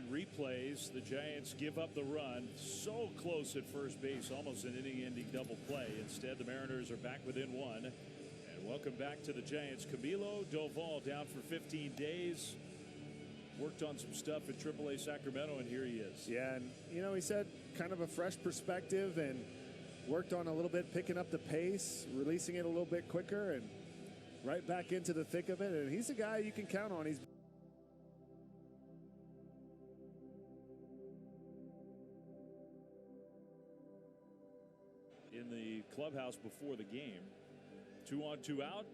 and replays. The Giants give up the run. So close at first base, almost an inning-ending double play. Instead, the Mariners are back within one. And welcome back to the Giants. Camilo Doval down for 15 days. Worked on some stuff at AAA Sacramento, and here he is. Yeah, and you know, he said kind of a fresh perspective and worked on a little bit, picking up the pace, releasing it a little bit quicker, and right back into the thick of it. And he's a guy you can count on. He's in the clubhouse before the game. 2 on, 2 out,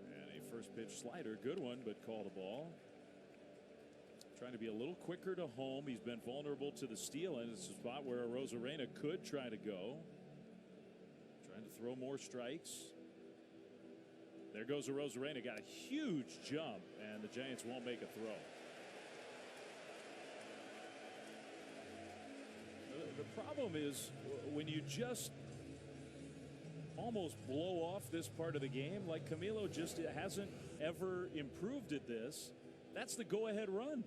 and a first pitch slider, good one, but called a ball. Trying to be a little quicker to home. He's been vulnerable to the steal, and it's a spot where Arozarena could try to go. Trying to throw more strikes. There goes Arozarena. Got a huge jump, and the Giants won't make a throw. The problem is when you just almost blow off this part of the game, like Camilo just hasn't ever improved at this. That's the go-ahead run.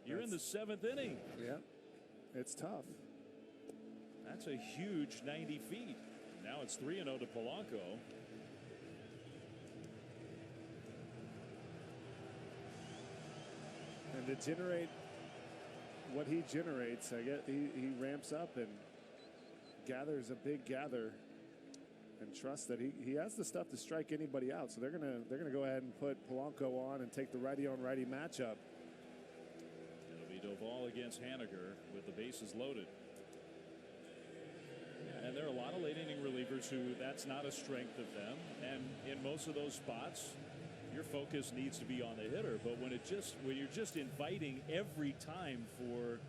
You're in the 7th inning. Yeah, it's tough. That's a huge 90 feet. Now it's 3-0 to Polanco. And to generate what he generates, I get he ramps up and gathers a big gather and trusts that he has the stuff to strike anybody out. So they're gonna go ahead and put Polanco on and take the righty on righty matchup. It'll be Doval against Haniger with the bases loaded. And there are a lot of late inning relievers who that's not a strength of them. And in most of those spots, your focus needs to be on the hitter. But when you're just inviting every time for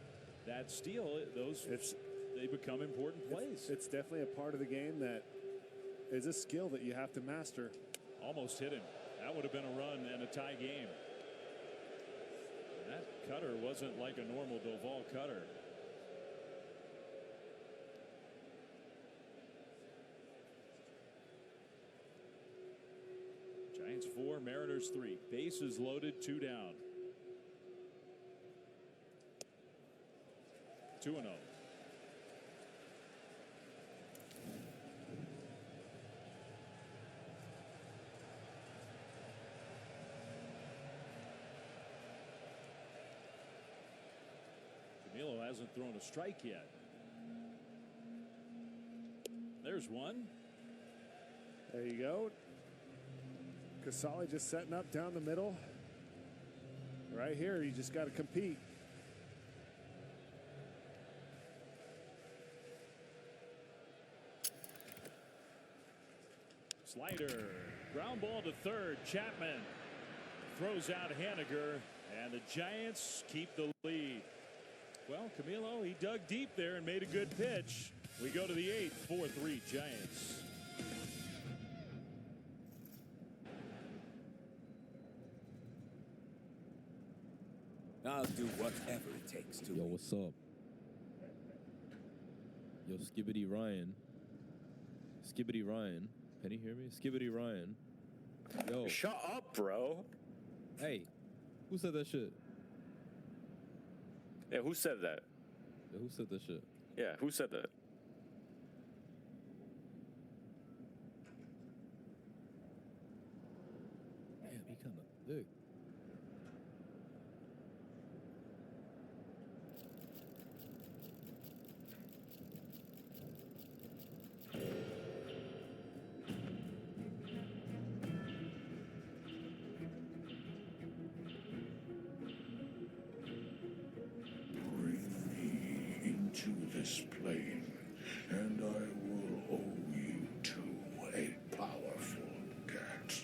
that steal, they become important plays. It's definitely a part of the game that is a skill that you have to master. Almost hit him. That would have been a run and a tie game. That cutter wasn't like a normal Doval cutter. Giants 4, Mariners 3. Bases loaded, 2 down. 2-0. Camilo hasn't thrown a strike yet. There's one. There you go. Casale just setting up down the middle. Right here, you just got to compete. Slider. Ground ball to third. Chapman throws out Haniger, and the Giants keep the lead. Well, Camilo, he dug deep there and made a good pitch. We go to the 8th, 4-3 Giants. I'll do whatever it takes to. Yo, what's up? Yo, Skibbity Ryan. Skibbity Ryan. Can you hear me? Skibbity Ryan. Yo. Shut up, bro. Hey, who said that shit? Yeah, who said that? Yo, who said that shit? Yeah, who said that? Damn, he kind of thick. To this plane, and I will owe you to a powerful cat.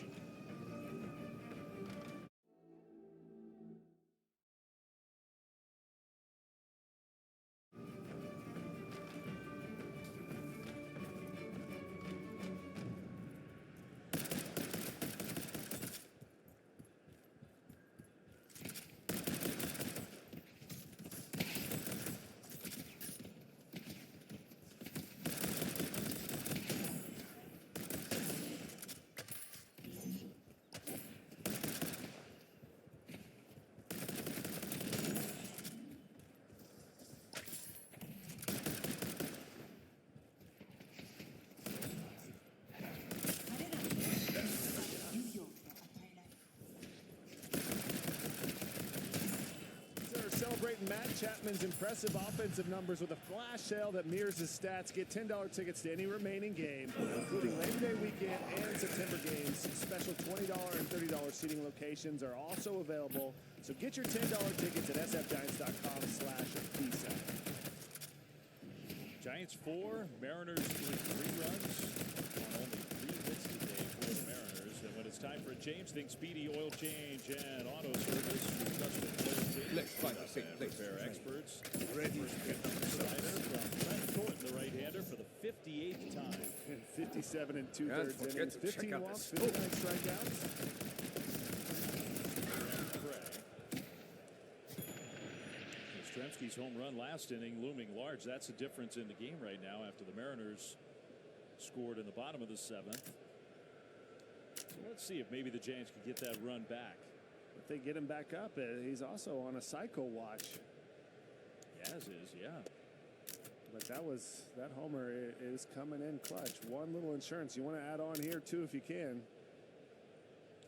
Matt Chapman's impressive offensive numbers with a flash sale that mirrors his stats. Get $10 tickets to any remaining game, including Labor Day weekend and September games. Special $20 and $30 seating locations are also available. So get your $10 tickets at sfgiants.com/visa. Giants 4, Mariners 3 runs on only 3 hits today for the Mariners. And when it's time for a James Think Speedy Oil Change and Auto Service, we trust the oil change. Let's find a safe place. Repair experts. Ready to get the slider from Trent Thornton, the right-hander, for the 58th time. 57 and 2/3 forget innings, to check 15 out walks, this. 59 strikeouts. Yastrzemski's home run last inning looming large. That's the difference in the game right now after the Mariners scored in the bottom of the 7th. So let's see if maybe the Giants could get that run back. If they get him back up, he's also on a psycho watch. Yaz is, yeah. But that homer is coming in clutch. One little insurance you want to add on here too if you can.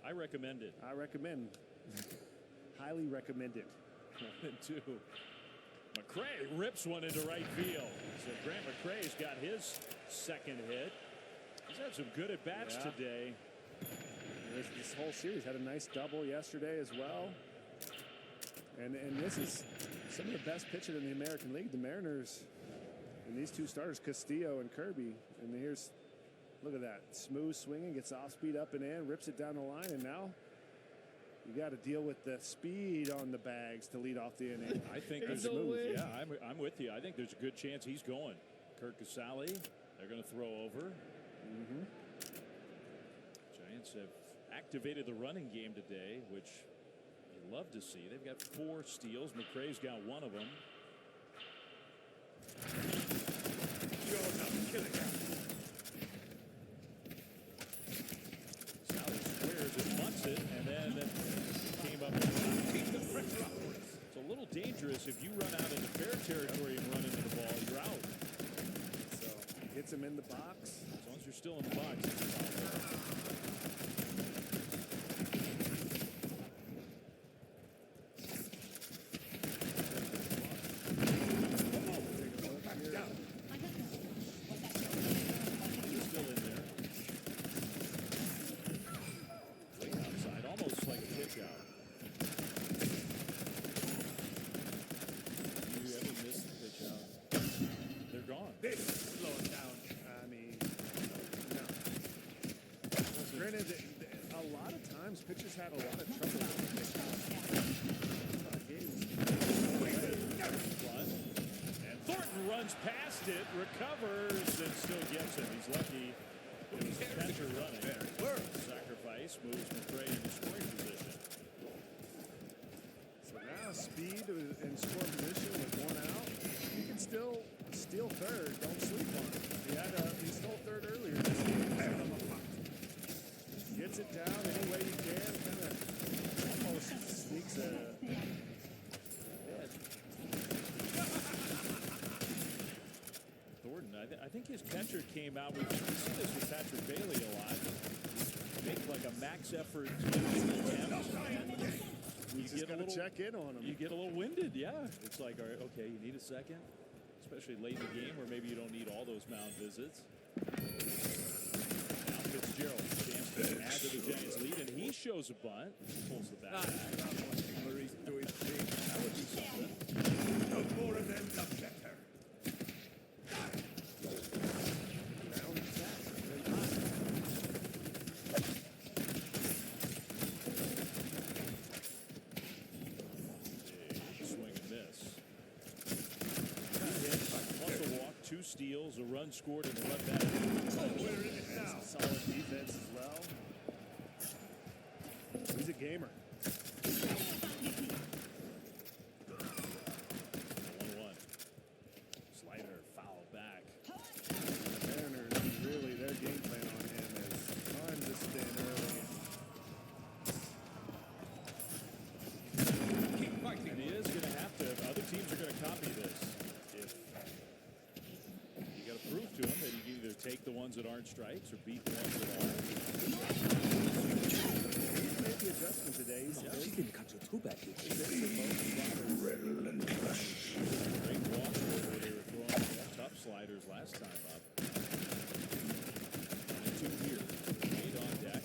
I recommend it. I recommend. Highly recommend it. 1 and 2. McRae rips one into right field. So Grant McRae's got his second hit. He's had some good at bats today. This whole series had a nice double yesterday as well. And this is some of the best pitching in the American League. The Mariners and these two starters, Castillo and Kirby. And look at that. Smooth swinging, gets off speed up and in, rips it down the line, and now you got to deal with the speed on the bags to lead off the inning. I think there's yeah, I'm with you. I think there's a good chance he's going. Kirk Casale, they're going to throw over. Giants have activated the running game today, which you love to see. They've got 4 steals. McRae's got 1 of them. Sally squares it, bunts it, and then came up. It's a little dangerous if you run out into fair territory and run into the ball, you're out. So gets him in the box. As long as you're still in the box, it's out. Pitchers had a lot of trouble with and Thornton runs past it, recovers, and still gets it. He's lucky it was the catcher running. Sacrifice moves McRae into scoring position. So now speed in score position with 1 out. You can still steal third. Don't sleep on it. He stole third earlier this game. Gets it down any way you can, kind of almost sneaks a hit. Thornton, I think his catcher came out. We see this with Patrick Bailey a lot. Make like a max effort attempt. You just got to check in on him. You get a little winded, yeah. It's like, all right, okay, you need a second, especially late in the game where maybe you don't need all those mound visits. Fitzgerald chance to add to the Giants' lead, and he shows a bunt. Pulls the bat. That would be something. The more of them, the better. Swing and miss. 2 hits, plus a walk, 2 steals, a run scored, and a run back. Solid defense as well. He's a gamer. 1-1. Slider foul back. Mariners, really, their game plan on him is time to spin early. Keep fighting. And he is going to have to. Other teams are going to copy this. If you got to prove to him that you can either take the ones that aren't strikes or beat the ones that are. He's made the adjustment today. He's She didn't cut you too bad. Great walk where they were throwing tough sliders last time up. 2 here. 8 on deck.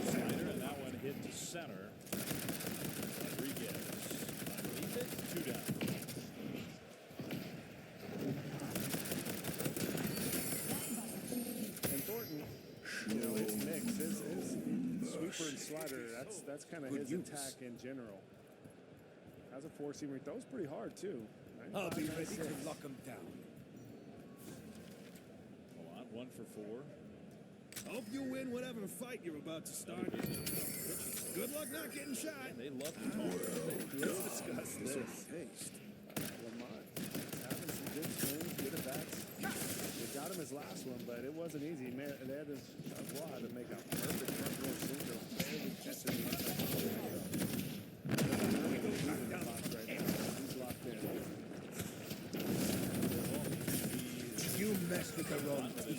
Slider, and that one hit to center. Rodriguez underneath it. 2 down. And Thornton, you know, his mix, his sweeper and slider, that's kind of his attack in general. Has a four-seamer. He throws pretty hard, too. I'll be 95, ready to 96. lock him down. Hold on, 1 for 4. Hope you win whatever fight you're about to start. Good luck not getting shot. And they love to talk. Let's discuss this. Taste. Lamont having some good swings, good at bats. They got him his last one, but it wasn't easy. They had to Chavois to make a perfect front row sinker. Barely catching the He's locked in. You messed with the wrong team.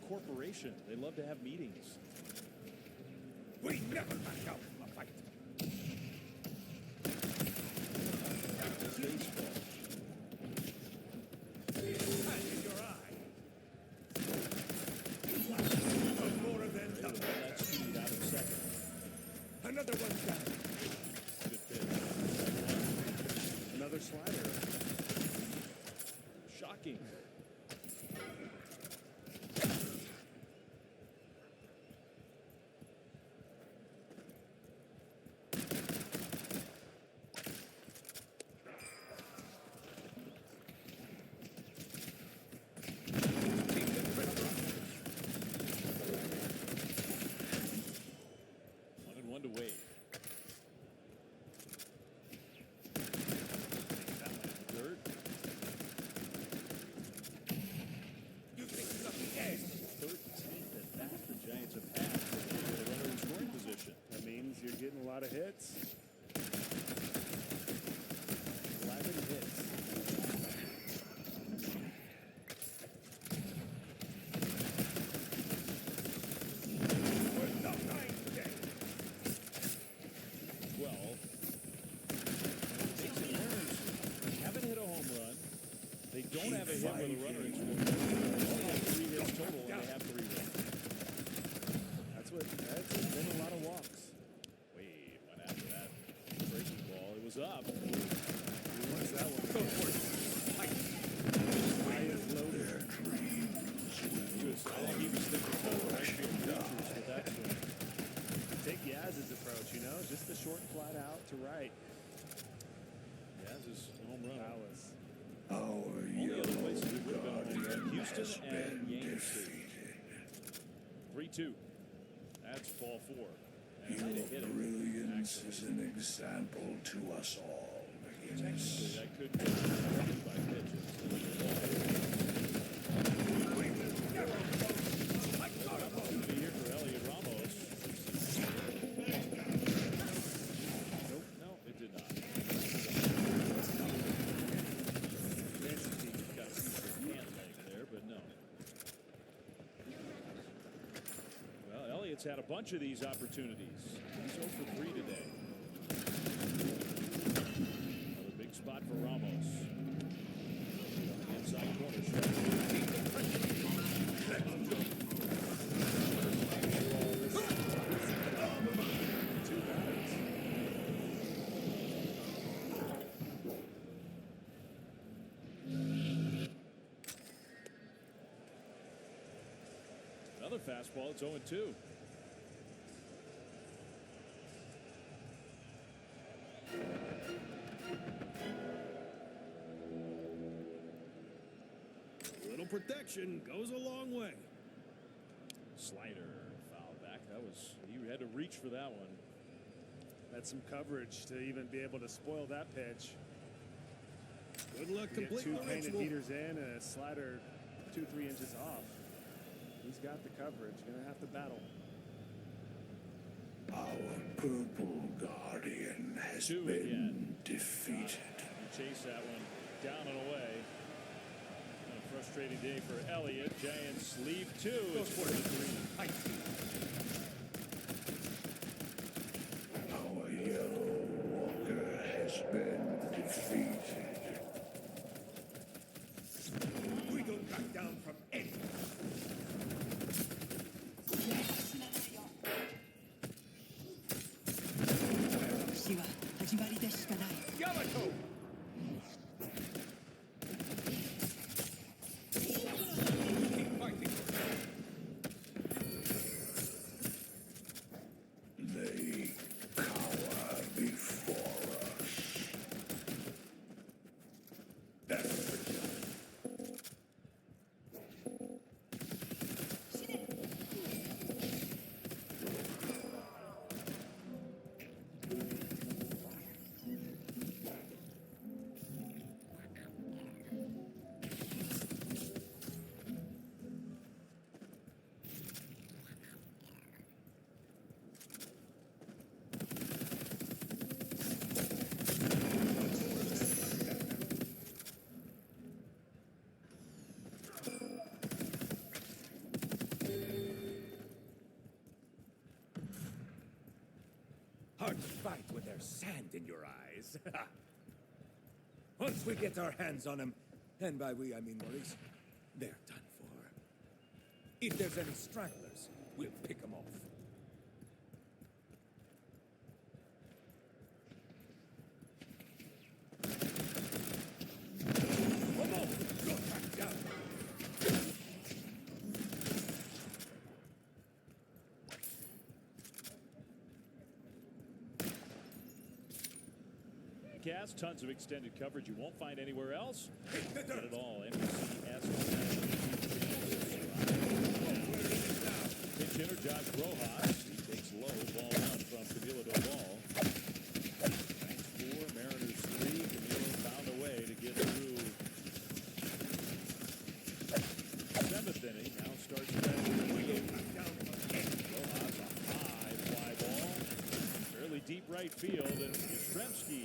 Corporation. They love to have meetings. We never back out from a fight. Baseball. Your eye. More of them. That speed out of second. Another one down. Good pitch. Another slider. Shocking. One to wait. Dirt. You think something else? 13th at bat the Giants have had with a runner in scoring position. That means you're getting a lot of hits. 11 hits. We're not dying today. 12. Mason Aaron's haven't hit a home run. They don't have a hit with a runner in scoring position. They only have 3 hits total, and they have 3 runs. That's been a lot of walks. Wade went after that breaking ball. It was up. He wants that one. Go for it. High is loaded. I think he was thinking about right field bleachers with that swing. Take Yaz's approach, you know, just the short flat out to right. Yaz's home run. That was Our Only other places it would have been home run. Houston has and been Yankee Stadium. defeated. 3-2. That's ball 4. And Your they hit it. brilliance is an example to us all. Technically, that could be by pitches. Opportunity here for Elliot Ramos. Nope, no, it did not. Nancy got a piece of hand leg there, but no. Well, Elliott's had a bunch of these opportunities. He's 0 for 3 today. Another big spot for Ramos. Inside corner stretch. two batters. Another fastball. It's 0-2. Little protection goes a long way. Slider foul back. That was, he had to reach for that one. That's some coverage to even be able to spoil that pitch. Good luck You get completing two the painted ritual. beaters in and a slider 2-3 inches off. He's got the coverage. Gonna have to battle. purple guardian has 2 been again. defeated. Chase that one down and away. A frustrating day for Elliott. Giants lead 2. It's 4-3. Our yellow walker has been defeated. We don't back down from anything. 死は始まりでしかない。 They cower before us. Hard to fight with their sand in your eyes. Once we get our hands on them, and by we I mean Maurice, they're done for. If there's any stragglers, we'll pick them off. Come on, go back down. Cast, tons of extended coverage you won't find anywhere else. Get it all. NBCS. Pitch hitter Josh Rojas. He takes low. Ball 1 from Camilo Doval. Giants 4, Mariners 3. Camilo found a way to get through 7th inning. Now starts Rojas, a high fly ball. Fairly deep right field, and Yastrzemski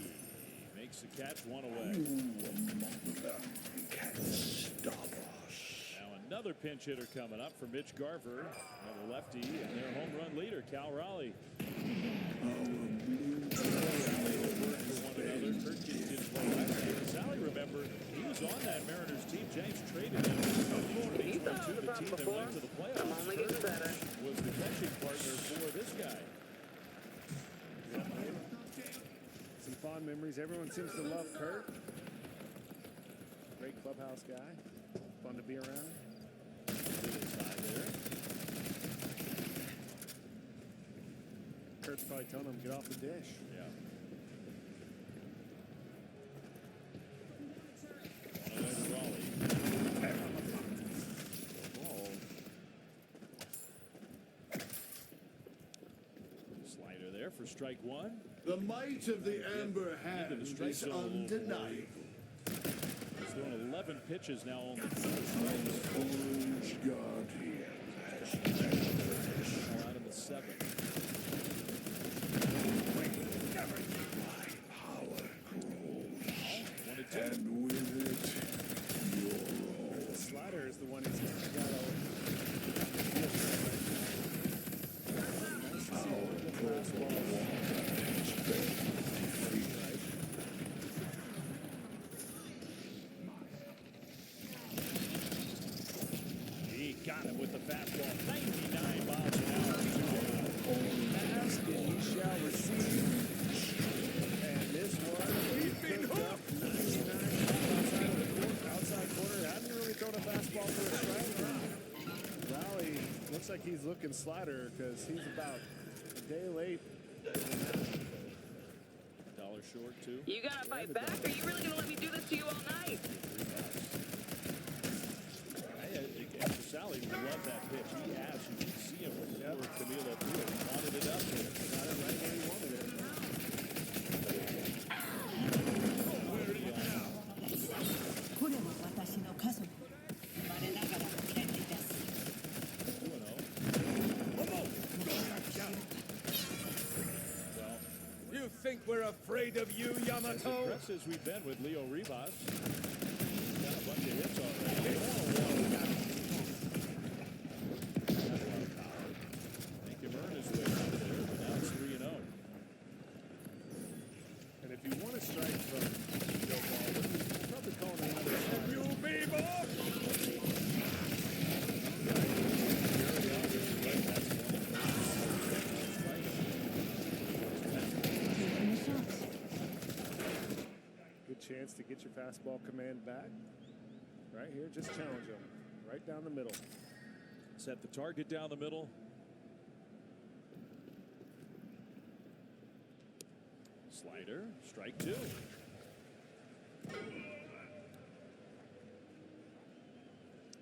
makes the catch, 1 away. Who among them can stop us? Now another pinch hitter coming up for Mitch Garver, another lefty, and their home run leader, Cal Raleigh. Our blue For one another, Kurt didn't play last year. Sally, remember, he was on that Mariners team. James traded him to the team that went to the playoffs. I'm only getting better. Was the catching partner for this guy. Some fond memories. Everyone seems to love Kurt. Great clubhouse guy. Fun to be around. Side there. Kurt's probably telling him, get off the dish. Yeah. There's Raleigh. Ball. Slider there for strike 1. The might of the Amber Into the Hand strike is zone a little undeniable. He's throwing 11 pitches now, only 4 strikes. Orange Guardian has been Now out of the 7th. My power grows, 1-2. and with it, your own. The slider is the one he's got all. Our purple walker has been defeated. He got him with the fastball. 99 miles an hour. Ask and he shall receive. And this one, he's been hooked. 99 outside corner. Hadn't really thrown a fastball for a strike. Raleigh looks like he's looking slider because he's about a day late. $1 short, too. You gotta fight back? Are you really gonna let me do this to you all night? Sally would love that pitch. He asked, you can see him before Camilo threw it. He wanted it up there. Got it right where he wanted it. これは私の家族。生まれながらの権利です。 2-0. we're afraid of you, As Yamato? impressed as we've been with Leo Rivas. He's got a bunch of hits already. Make him earn his way out there, but now it's 3-0. And if you want to strike from no ball, we'll probably call him another shot. You people! Good chance to get your fastball command back. Right here, just challenge him. Right down the middle. Set the target down the middle. Slider, strike 2.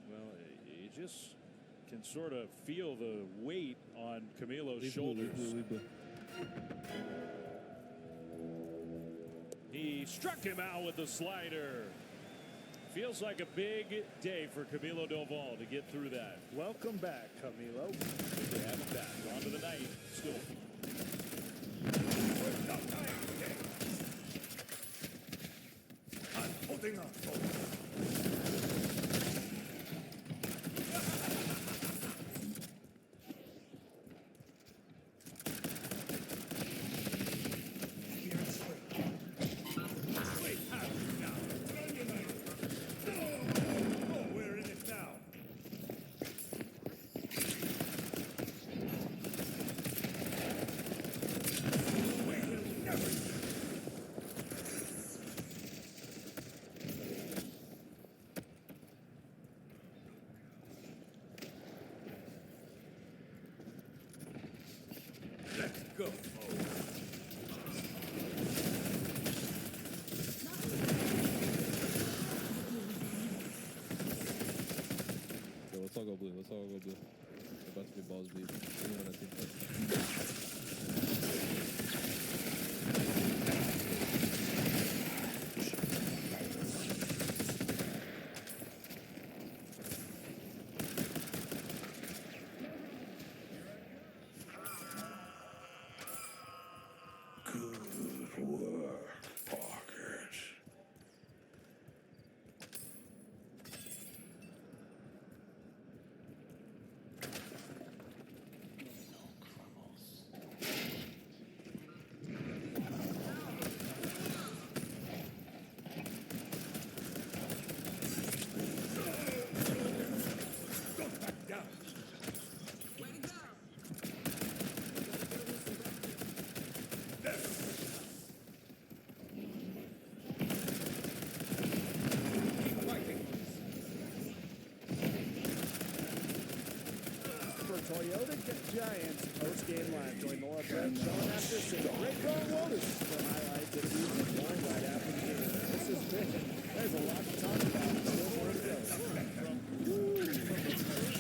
Well, you just can sort of feel the weight on Camilo's shoulders. He struck him out with the slider. Feels like a big day for Camilo Doval to get through that. Welcome back, Camilo. Good to have him back. On to the ninth. Still. I'm holding on. Let's go. Yo, let's all go blue. Let's all go blue. It's about to be balls deep. Anyone I think that. Good work, Pocket. Don't back down. For Toyota Giants post-game live, join Laura Brett, Sean Astis, and Ray Wotus for highlights of season one right after the game. This is big. There's a lot to talk about. Still more to go. There's been a lot to talk about.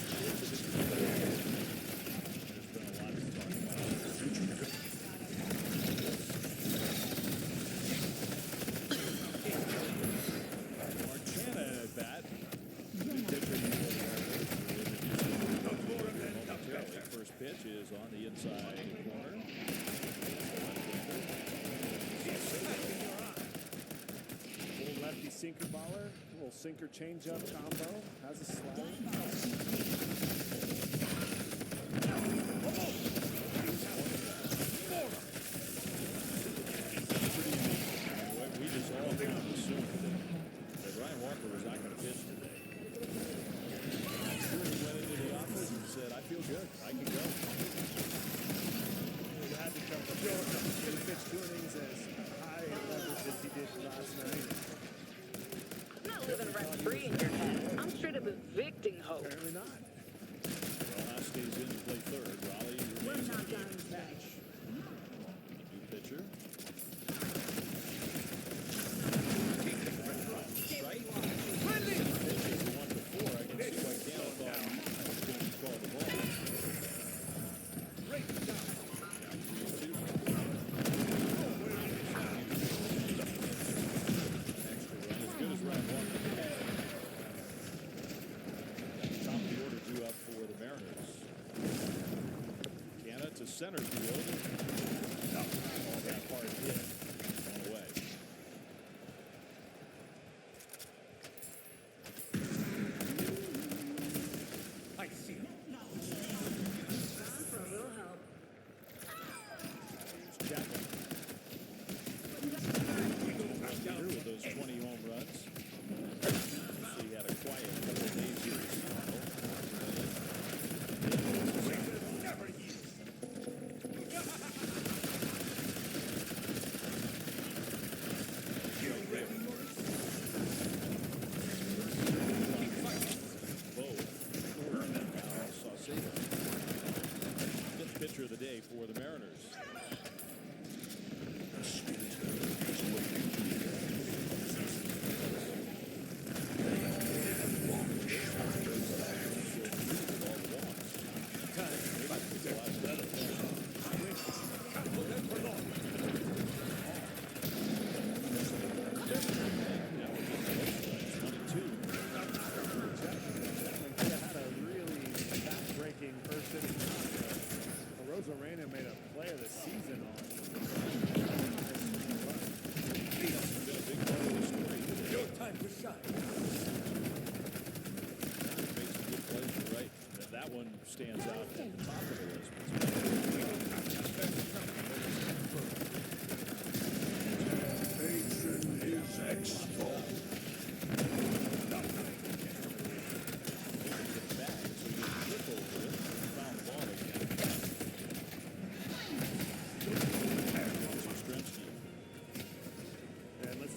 Marchana at bat. First pitch is on the inside corner. Little lefty sinker baller, little sinker changeup combo. Has a slider. We just all kind of assumed that Ryan Walker was not going to pitch today. I'm sure he went into the office and said, I feel good. I can go. You had to come from he pitched 2 innings as high leverage as he did last night. I'm not living rent-free in your head. I'm straight up evicting hope. Apparently not. Well, stays in to play third. Raleigh remains in the game to catch. New pitcher. Strike. Pitch is the one before. I can see why Campbell thought he was going to call the ball. As good as Ryan Walker. Top of the order due up for the Mariners. Canna to center field. All that hard hit on the way. I see him. For a little help. Here's Chapman. Through with those 20 home runs. So he had a quiet couple of days here in Seattle. Never yield. Fifth pitcher of the day for the Mariners. The spirit is waiting here. They only watch after that. First inning. Rosarena made a play of the season on. Your time to shine. Makes some good plays, you're right. That one stands out at the top of the list. Patron is exposed.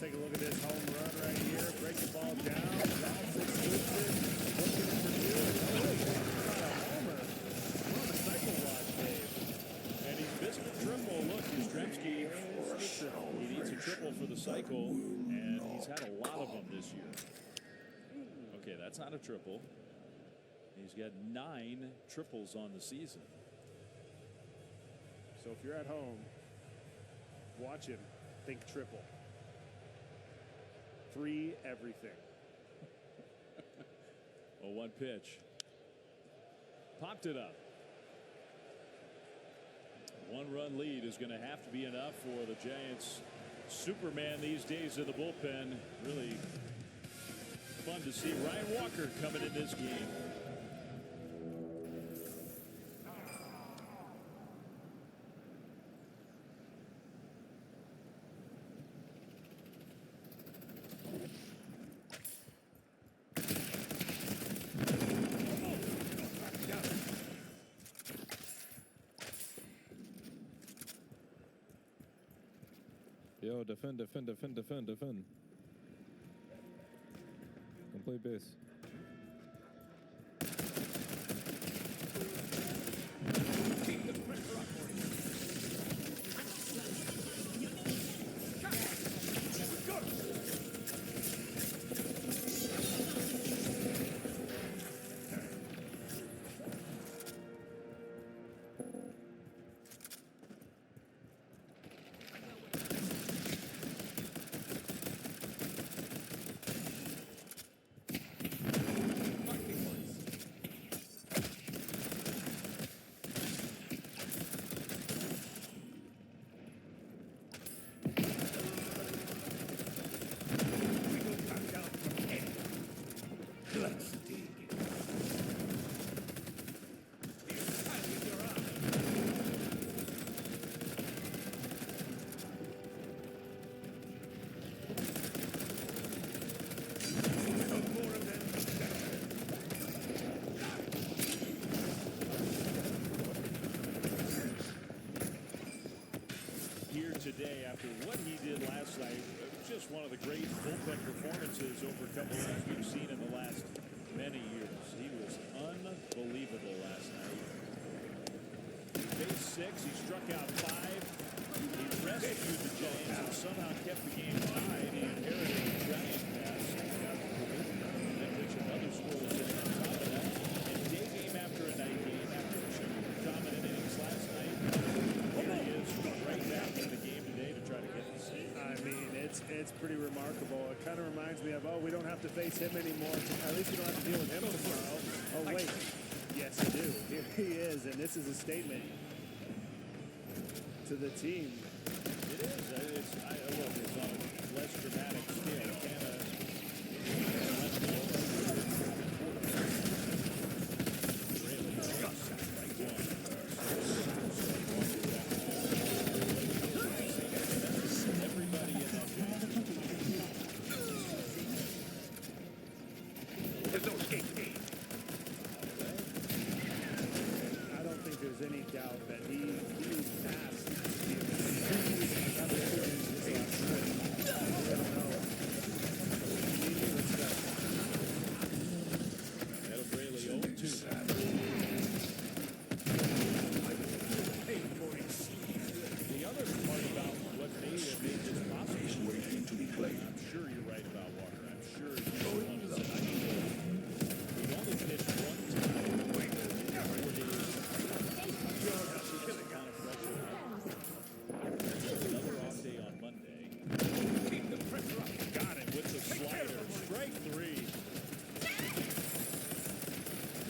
Take a look at this home run right here. Break the ball down. Bounce it, scoops it. Looking for two. Oh, got a homer. We're on a cycle watch, Dave. And he missed a triple. Look, Yastrzemski, he needs a triple for the cycle, and he's had a lot of them this year. Okay, that's not a triple. He's got 9 triples on the season. So if you're at home, watch him. Think triple. 3 everything. Oh, 1 pitch. Popped it up. 1-run lead is going to have to be enough for the Giants. Superman these days in the bullpen. Really fun to see Ryan Walker coming in this game. Yo, defend. Complete base. Today, after what he did last night, just one of the great bullpen performances over a couple of things we've seen in the last many years. He was unbelievable last night. Base 6, he struck out 5. He rescued the Giants and somehow kept the game tied. He inherited the Giant pass. Then pitched another scoreless inning on top of that. And day game after a night game, after 2 dominant innings last night, here he is right back in the game today to try to get the save. I mean, it's pretty remarkable. It kind of reminds me of, we don't have to face him anymore. At least we don't have to deal with him tomorrow. Oh, wait. Yes, you do. Here he is, and this is a statement to the team. It is. Look, it's on a less dramatic scale. There's no escape. I don't think there's any doubt that he passed Adam Braley 0-2. The other part about what made this possible, Waiting to be played. I'm sure you're right about Walker. I'm sure he's one of the We've only pitched one time in 4 days. Another off day on Monday. Keep the pressure up. Got it with the slider. Strike 3.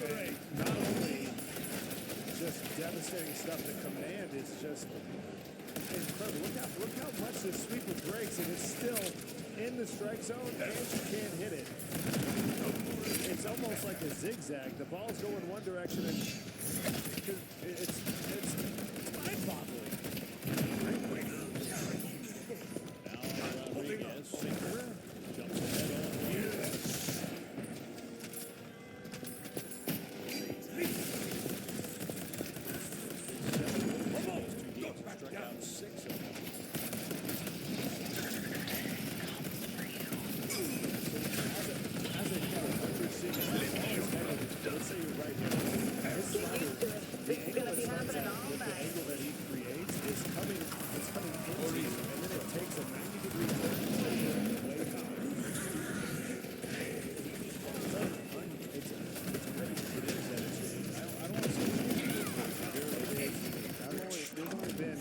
Hey, not only just devastating stuff, the command is just incredible. Look how much this sweeper breaks, and it's still in the strike zone, and you can't hit it. It's almost like a zigzag. The ball's going one direction, and it's mind-boggling. Now Rodriguez, sinker, jumps ahead on here. Struck out 6 of them. Let's say you're right here. His slider, the angle that starts out with the angle that he creates is coming into you, and then it takes a 90-degree turn to take it way out. It's great. It is that it's I don't want to say there's only been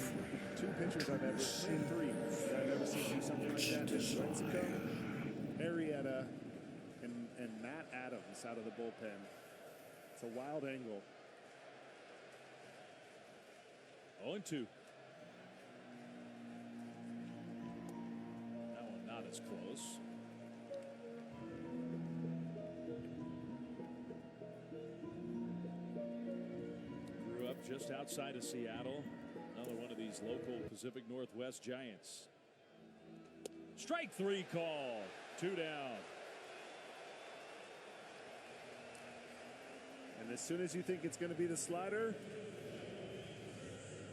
2 pitchers I've ever seen, 3 that I've ever seen do something like that. There's Mexico, Arrieta, and Matt Adams out of the bullpen. It's a wild angle. 0-2. That one not as close. Grew up just outside of Seattle. Another one of these local Pacific Northwest Giants. Strike 3 call. 2 down. And as soon as you think it's going to be the slider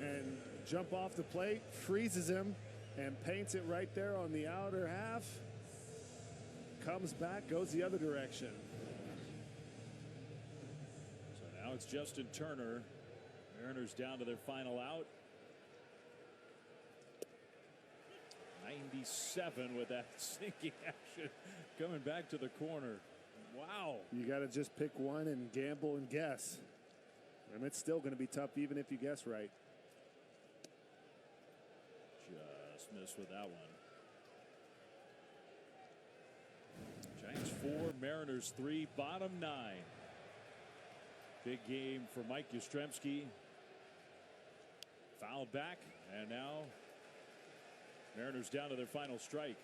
and jump off the plate, freezes him and paints it right there on the outer half. Comes back, goes the other direction. So now it's Justin Turner. Mariners down to their final out. 97 with that sinking action coming back to the corner. Wow. You got to just pick one and gamble and guess. And it's still going to be tough even if you guess right. Just missed with that one. Giants 4, Mariners 3, bottom 9. Big game for Mike Yastrzemski. Fouled back, and now Mariners down to their final strike.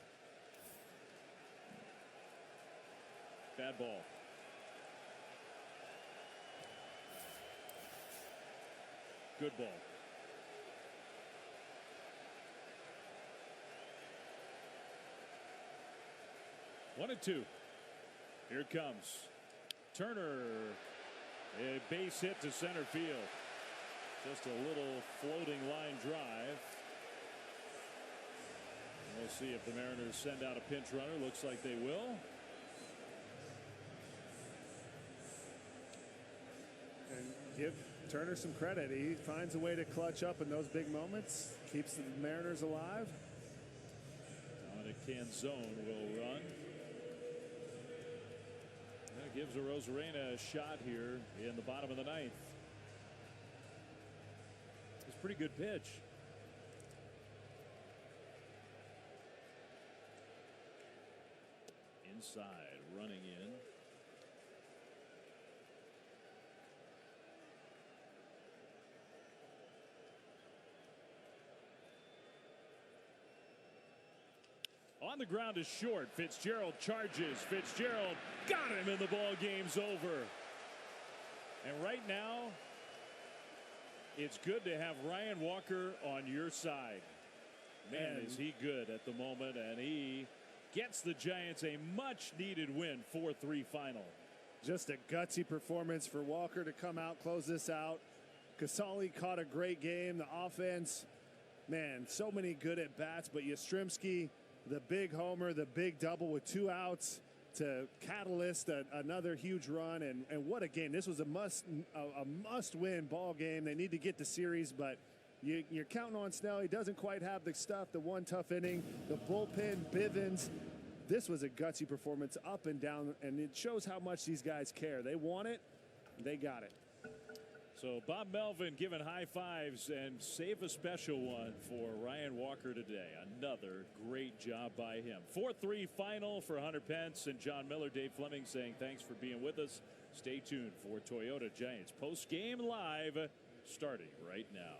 Bad ball. Good ball. One and 2. Here it comes. Turner. A base hit to center field. Just a little floating line drive. We'll see if the Mariners send out a pinch runner. Looks like they will. And give Turner some credit. He finds a way to clutch up in those big moments. Keeps the Mariners alive. Dominic Canzone will run. That gives Arozarena a shot here in the bottom of the 9th. It's a pretty good pitch. Inside, running in. On the ground is short. Fitzgerald charges. Fitzgerald got him, and the ball game's over. And right now, it's good to have Ryan Walker on your side. Man, is he good at the moment, and he gets the Giants a much-needed win, 4-3 final. Just a gutsy performance for Walker to come out, close this out. Casali caught a great game. The offense, man, so many good at-bats, but Yastrzemski, the big homer, the big double with 2 outs to catalyst another huge run, and what a game. This was a must-win ball game. They need to get the series, but you're counting on Snell. He doesn't quite have the stuff, the one tough inning, the bullpen, Bivens. This was a gutsy performance up and down, and it shows how much these guys care. They want it. They got it. So Bob Melvin giving high fives, and save a special one for Ryan Walker today. Another great job by him. 4-3 final for Hunter Pence and John Miller. Dave Fleming saying thanks for being with us. Stay tuned for Toyota Giants post-game live starting right now.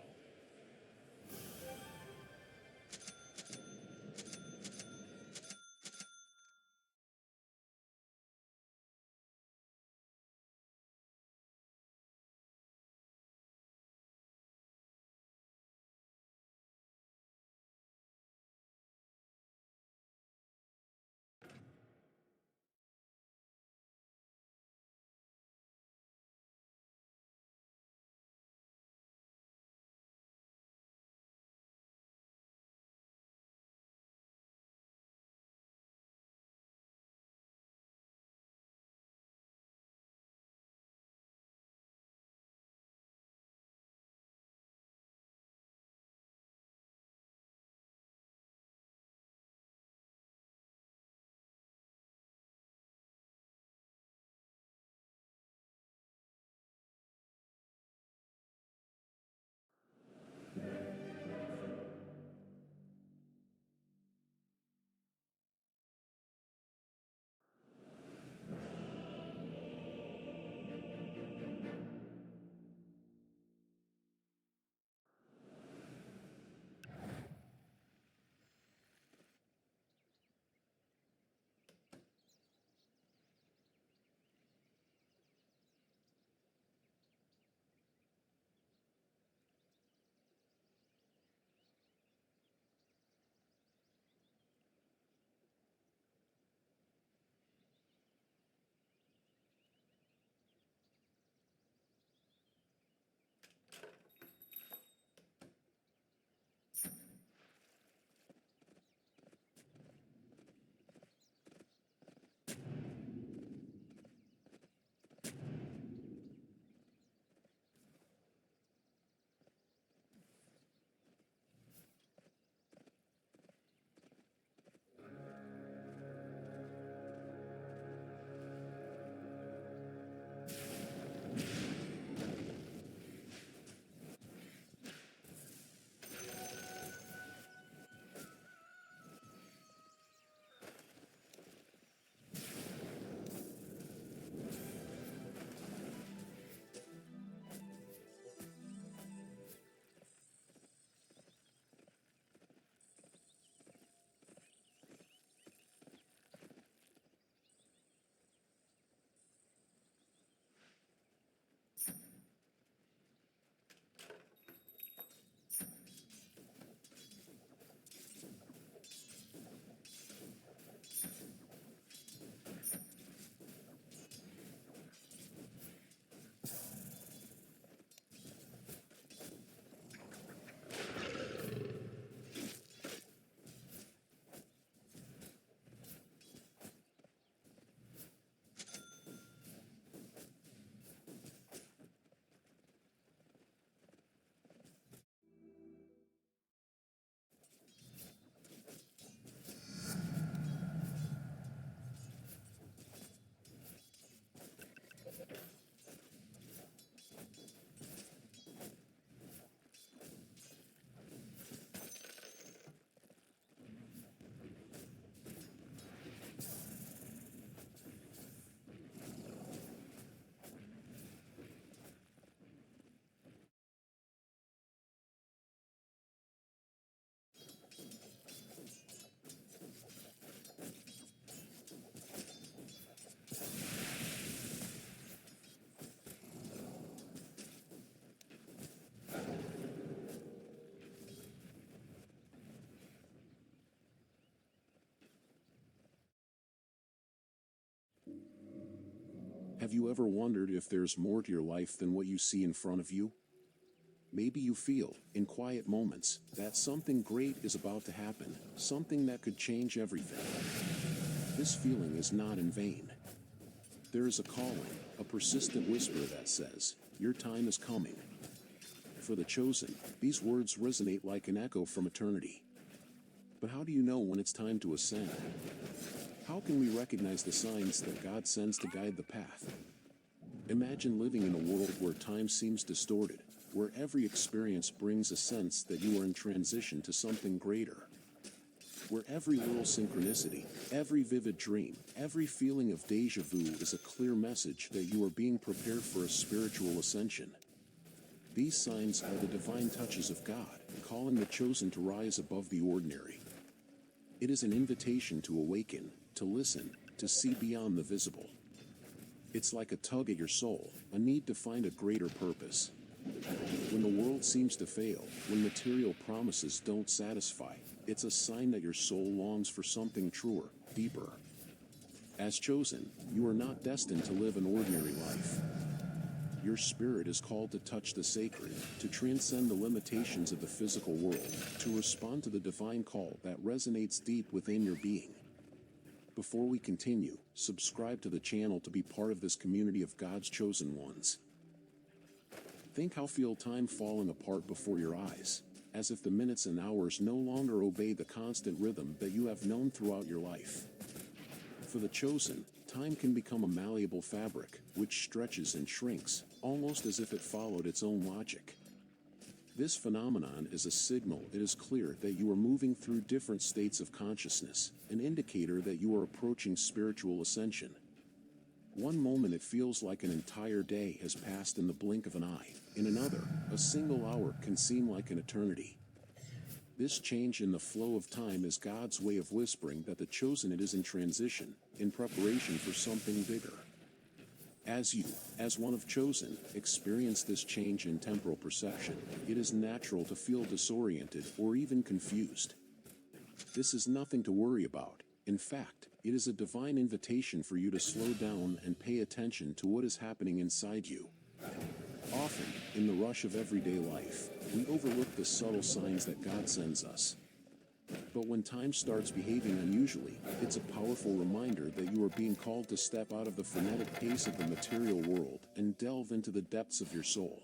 Have you ever wondered if there's more to your life than what you see in front of you? Maybe you feel, in quiet moments, that something great is about to happen, something that could change everything. This feeling is not in vain. There is a calling, a persistent whisper that says, your time is coming. For the chosen, these words resonate like an echo from eternity. But how do you know when it's time to ascend? How can we recognize the signs that God sends to guide the path? Imagine living in a world where time seems distorted, where every experience brings a sense that you are in transition to something greater. Where every little synchronicity, every vivid dream, every feeling of déjà vu is a clear message that you are being prepared for a spiritual ascension. These signs are the divine touches of God, calling the chosen to rise above the ordinary. It is an invitation to awaken, to listen, to see beyond the visible. It's like a tug at your soul, a need to find a greater purpose. When the world seems to fail, when material promises don't satisfy, it's a sign that your soul longs for something truer, deeper. As chosen, you are not destined to live an ordinary life. Your spirit is called to touch the sacred, to transcend the limitations of the physical world, to respond to the divine call that resonates deep within your being. Before we continue, subscribe to the channel to be part of this community of God's chosen ones. Think how feel time falling apart before your eyes, as if the minutes and hours no longer obey the constant rhythm that you have known throughout your life. For the chosen, time can become a malleable fabric, which stretches and shrinks, almost as if it followed its own logic. This phenomenon is a signal. It is clear that you are moving through different states of consciousness, an indicator that you are approaching spiritual ascension. One moment it feels like an entire day has passed in the blink of an eye. In another, a single hour can seem like an eternity. This change in the flow of time is God's way of whispering that the chosen is in transition, in preparation for something bigger. As you, as one of chosen, experience this change in temporal perception, it is natural to feel disoriented or even confused. This is nothing to worry about. In fact, it is a divine invitation for you to slow down and pay attention to what is happening inside you. Often, in the rush of everyday life, we overlook the subtle signs that God sends us. But when time starts behaving unusually, it's a powerful reminder that you are being called to step out of the frenetic pace of the material world and delve into the depths of your soul.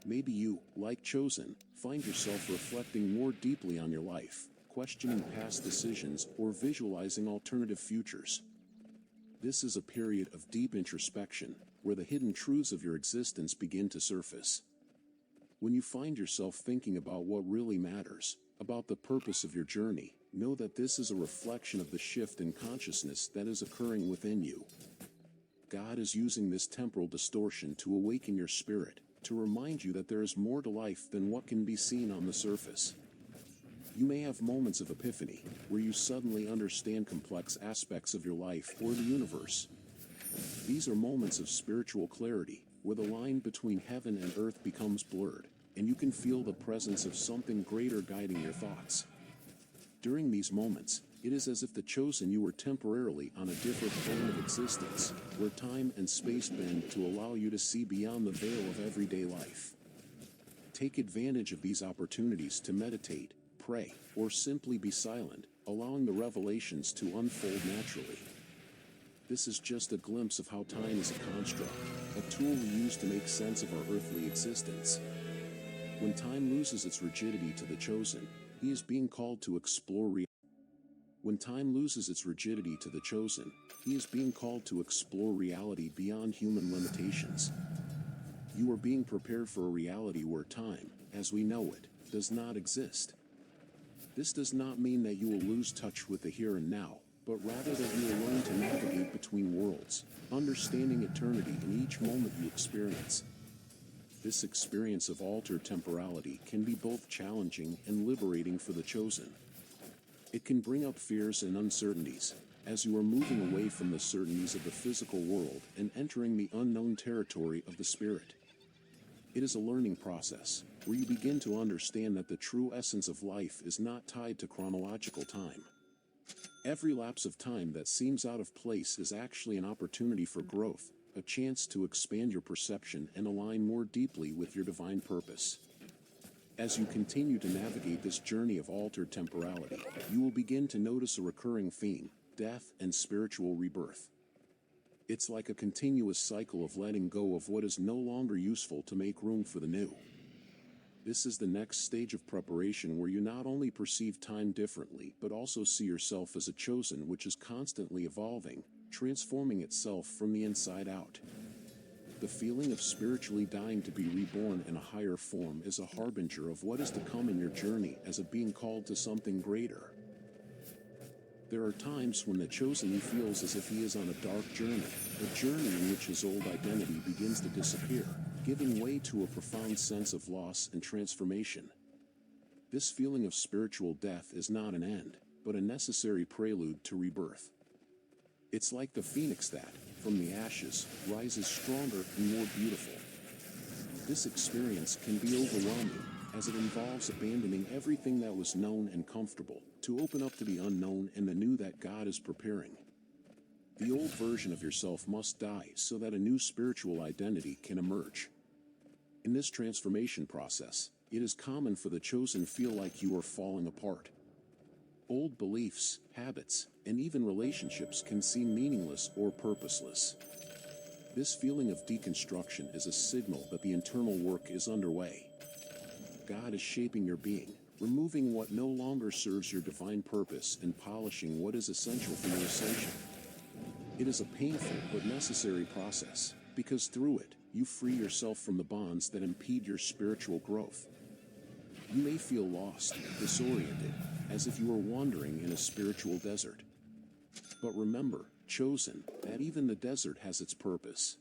Maybe you, like chosen, find yourself reflecting more deeply on your life, questioning past decisions, or visualizing alternative futures. This is a period of deep introspection, where the hidden truths of your existence begin to surface. When you find yourself thinking about what really matters, about the purpose of your journey, know that this is a reflection of the shift in consciousness that is occurring within you. God is using this temporal distortion to awaken your spirit, to remind you that there is more to life than what can be seen on the surface. You may have moments of epiphany, where you suddenly understand complex aspects of your life or the universe. These are moments of spiritual clarity, where the line between heaven and earth becomes blurred, and you can feel the presence of something greater guiding your thoughts. During these moments, it is as if the chosen you were temporarily on a different plane of existence, where time and space bend to allow you to see beyond the veil of everyday life. Take advantage of these opportunities to meditate, pray, or simply be silent, allowing the revelations to unfold naturally. This is just a glimpse of how time is a construct, a tool we use to make sense of our earthly existence. When time loses its rigidity to the chosen, he is being called to explore reality. When time loses its rigidity to the chosen, he is being called to explore reality beyond human limitations. You are being prepared for a reality where time, as we know it, does not exist. This does not mean that you will lose touch with the here and now, but rather that you will learn to navigate between worlds, understanding eternity in each moment you experience. This experience of altered temporality can be both challenging and liberating for the chosen. It can bring up fears and uncertainties, as you are moving away from the certainties of the physical world and entering the unknown territory of the spirit. It is a learning process, where you begin to understand that the true essence of life is not tied to chronological time. Every lapse of time that seems out of place is actually an opportunity for growth, a chance to expand your perception and align more deeply with your divine purpose. As you continue to navigate this journey of altered temporality, you will begin to notice a recurring theme: death and spiritual rebirth. It's like a continuous cycle of letting go of what is no longer useful to make room for the new. This is the next stage of preparation where you not only perceive time differently but also see yourself as a chosen which is constantly evolving, transforming itself from the inside out. The feeling of spiritually dying to be reborn in a higher form is a harbinger of what is to come in your journey as a being called to something greater. There are times when the chosen feels as if he is on a dark journey in which his old identity begins to disappear, giving way to a profound sense of loss and transformation. This feeling of spiritual death is not an end, but a necessary prelude to rebirth. It's like the phoenix that, from the ashes, rises stronger and more beautiful. This experience can be overwhelming, as it involves abandoning everything that was known and comfortable, to open up to the unknown and the new that God is preparing. The old version of yourself must die so that a new spiritual identity can emerge. In this transformation process, it is common for the chosen feel like you are falling apart. Old beliefs, habits, and even relationships can seem meaningless or purposeless. This feeling of deconstruction is a signal that the internal work is underway. God is shaping your being, removing what no longer serves your divine purpose and polishing what is essential for your ascension. It is a painful but necessary process, because through it, you free yourself from the bonds that impede your spiritual growth. You may feel lost, disoriented, as if you are wandering in a spiritual desert. But remember, chosen, that even the desert has its purpose.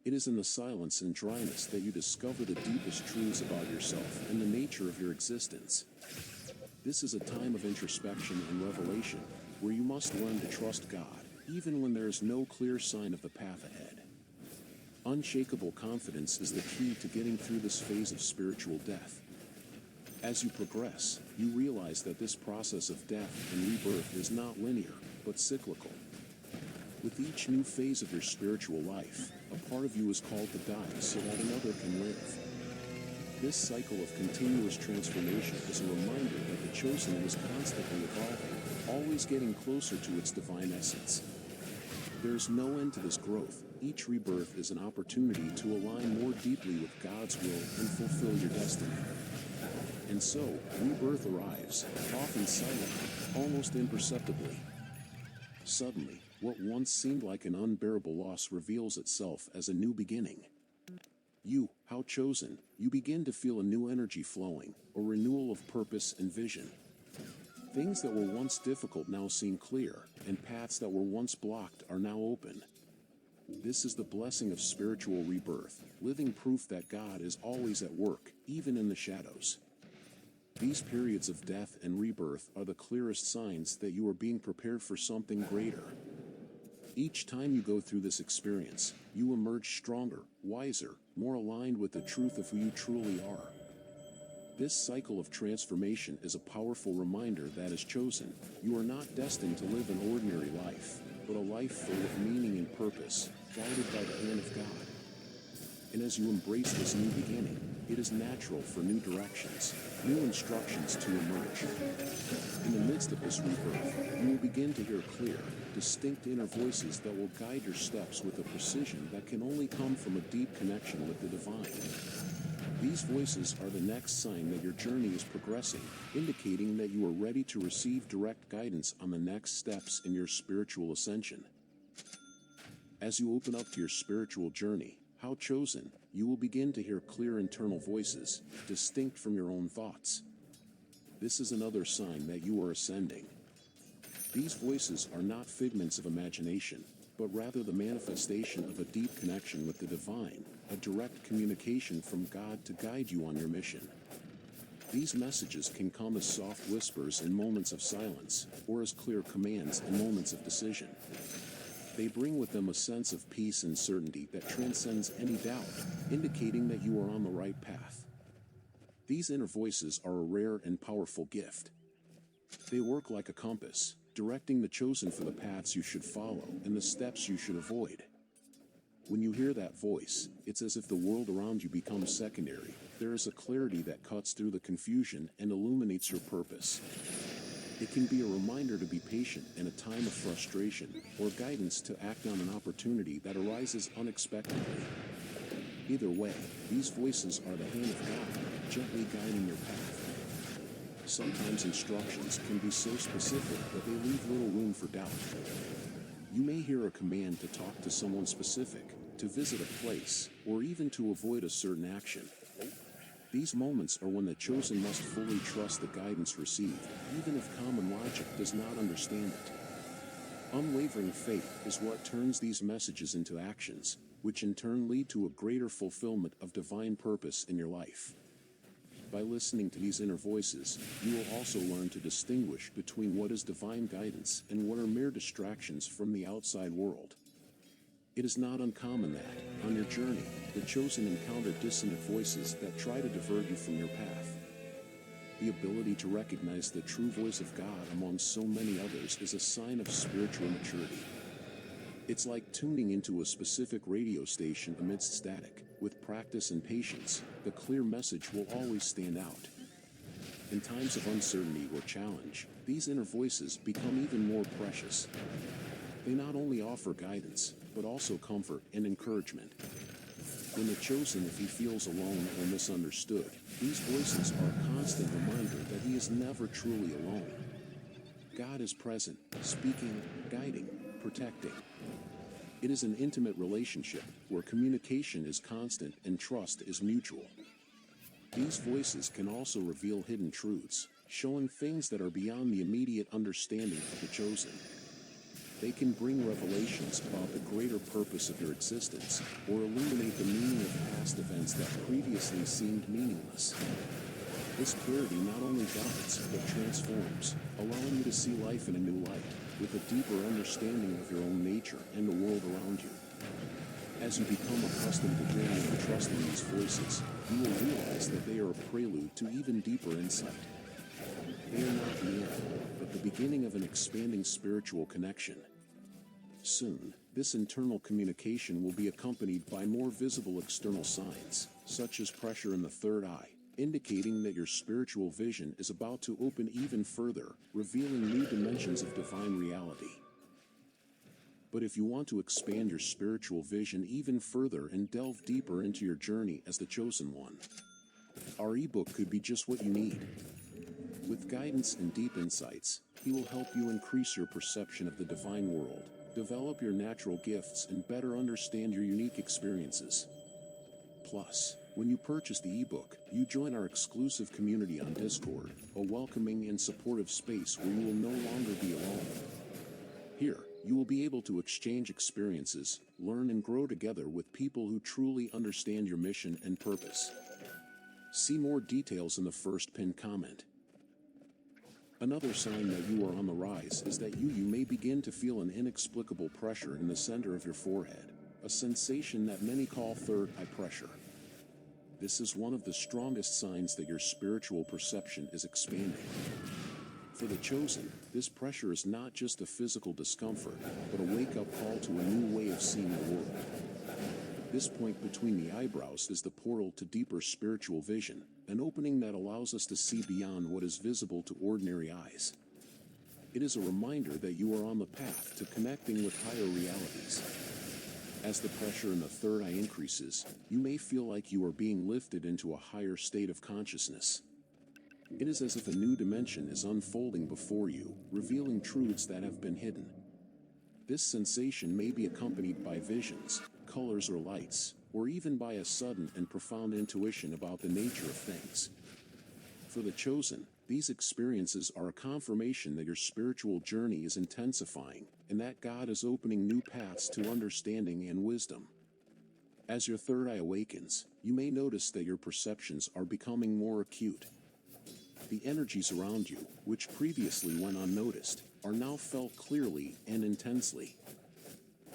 It is in the silence and dryness that you discover the deepest truths about yourself and the nature of your existence. This is a time of introspection and revelation, where you must learn to trust God, even when there is no clear sign of the path ahead. Unshakable confidence is the key to getting through this phase of spiritual death. As you progress, you realize that this process of death and rebirth is not linear, but cyclical. With each new phase of your spiritual life, a part of you is called to die so that another can live. This cycle of continuous transformation is a reminder that the chosen is constantly evolving, always getting closer to its divine essence. There is no end to this growth. Each rebirth is an opportunity to align more deeply with God's will and fulfill your destiny. And so, rebirth arrives, often silently, almost imperceptibly. Suddenly, what once seemed like an unbearable loss reveals itself as a new beginning. You, how chosen, you begin to feel a new energy flowing, a renewal of purpose and vision. Things that were once difficult now seem clear, and paths that were once blocked are now open. This is the blessing of spiritual rebirth, living proof that God is always at work, even in the shadows. These periods of death and rebirth are the clearest signs that you are being prepared for something greater. Each time you go through this experience, you emerge stronger, wiser, more aligned with the truth of who you truly are. This cycle of transformation is a powerful reminder that as chosen, you are not destined to live an ordinary life, but a life full of meaning and purpose, guided by the hand of God. And as you embrace this new beginning, it is natural for new directions, new instructions to emerge. In the midst of this rebirth, you will begin to hear clear, distinct inner voices that will guide your steps with a precision that can only come from a deep connection with the divine. These voices are the next sign that your journey is progressing, indicating that you are ready to receive direct guidance on the next steps in your spiritual ascension. As you open up to your spiritual journey, how chosen, you will begin to hear clear internal voices, distinct from your own thoughts. This is another sign that you are ascending. These voices are not figments of imagination, but rather the manifestation of a deep connection with the divine, a direct communication from God to guide you on your mission. These messages can come as soft whispers in moments of silence, or as clear commands in moments of decision. They bring with them a sense of peace and certainty that transcends any doubt, indicating that you are on the right path. These inner voices are a rare and powerful gift. They work like a compass, directing the chosen for the paths you should follow and the steps you should avoid. When you hear that voice, it's as if the world around you becomes secondary. There is a clarity that cuts through the confusion and illuminates your purpose. It can be a reminder to be patient in a time of frustration, or guidance to act on an opportunity that arises unexpectedly. Either way, these voices are the hand of God, gently guiding your path. Sometimes instructions can be so specific that they leave little room for doubt. You may hear a command to talk to someone specific, to visit a place, or even to avoid a certain action. These moments are when the chosen must fully trust the guidance received, even if common logic does not understand it. Unwavering faith is what turns these messages into actions, which in turn lead to a greater fulfillment of divine purpose in your life. By listening to these inner voices, you will also learn to distinguish between what is divine guidance and what are mere distractions from the outside world. It is not uncommon that, on your journey, the chosen encounter dissonant voices that try to divert you from your path. The ability to recognize the true voice of God among so many others is a sign of spiritual maturity. It's like tuning into a specific radio station amidst static. With practice and patience, the clear message will always stand out. In times of uncertainty or challenge, these inner voices become even more precious. They not only offer guidance, but also comfort and encouragement. When the chosen, if he feels alone or misunderstood, these voices are a constant reminder that he is never truly alone. God is present, speaking, guiding, protecting. It is an intimate relationship where communication is constant and trust is mutual. These voices can also reveal hidden truths, showing things that are beyond the immediate understanding of the chosen. They can bring revelations about the greater purpose of your existence, or illuminate the meaning of past events that previously seemed meaningless. This clarity not only guides, but transforms, allowing you to see life in a new light, with a deeper understanding of your own nature and the world around you. As you become accustomed to hearing and trusting these voices, you will realize that they are a prelude to even deeper insight. They are not the end, but the beginning of an expanding spiritual connection. Soon, this internal communication will be accompanied by more visible external signs, such as pressure in the third eye, indicating that your spiritual vision is about to open even further, revealing new dimensions of divine reality. But if you want to expand your spiritual vision even further and delve deeper into your journey as the chosen one, our ebook could be just what you need. With guidance and deep insights, he will help you increase your perception of the divine world, develop your natural gifts, and better understand your unique experiences. Plus, when you purchase the ebook, you join our exclusive community on Discord, a welcoming and supportive space where you will no longer be alone. Here, you will be able to exchange experiences, learn and grow together with people who truly understand your mission and purpose. See more details in the first pinned comment. Another sign that you are on the rise is that you may begin to feel an inexplicable pressure in the center of your forehead, a sensation that many call third eye pressure. This is one of the strongest signs that your spiritual perception is expanding. For the chosen, this pressure is not just a physical discomfort, but a wake-up call to a new way of seeing the world. This point between the eyebrows is the portal to deeper spiritual vision, an opening that allows us to see beyond what is visible to ordinary eyes. It is a reminder that you are on the path to connecting with higher realities. As the pressure in the third eye increases, you may feel like you are being lifted into a higher state of consciousness. It is as if a new dimension is unfolding before you, revealing truths that have been hidden. This sensation may be accompanied by visions, colors or lights, or even by a sudden and profound intuition about the nature of things. For the chosen, these experiences are a confirmation that your spiritual journey is intensifying, and that God is opening new paths to understanding and wisdom. As your third eye awakens, you may notice that your perceptions are becoming more acute. The energies around you, which previously went unnoticed, are now felt clearly and intensely.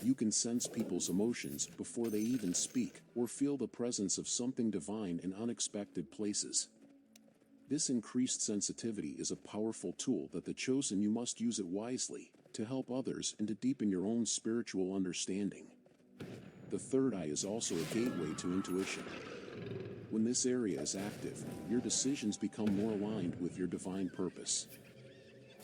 You can sense people's emotions before they even speak, or feel the presence of something divine in unexpected places. This increased sensitivity is a powerful tool that the chosen you must use it wisely, to help others and to deepen your own spiritual understanding. The third eye is also a gateway to intuition. When this area is active, your decisions become more aligned with your divine purpose.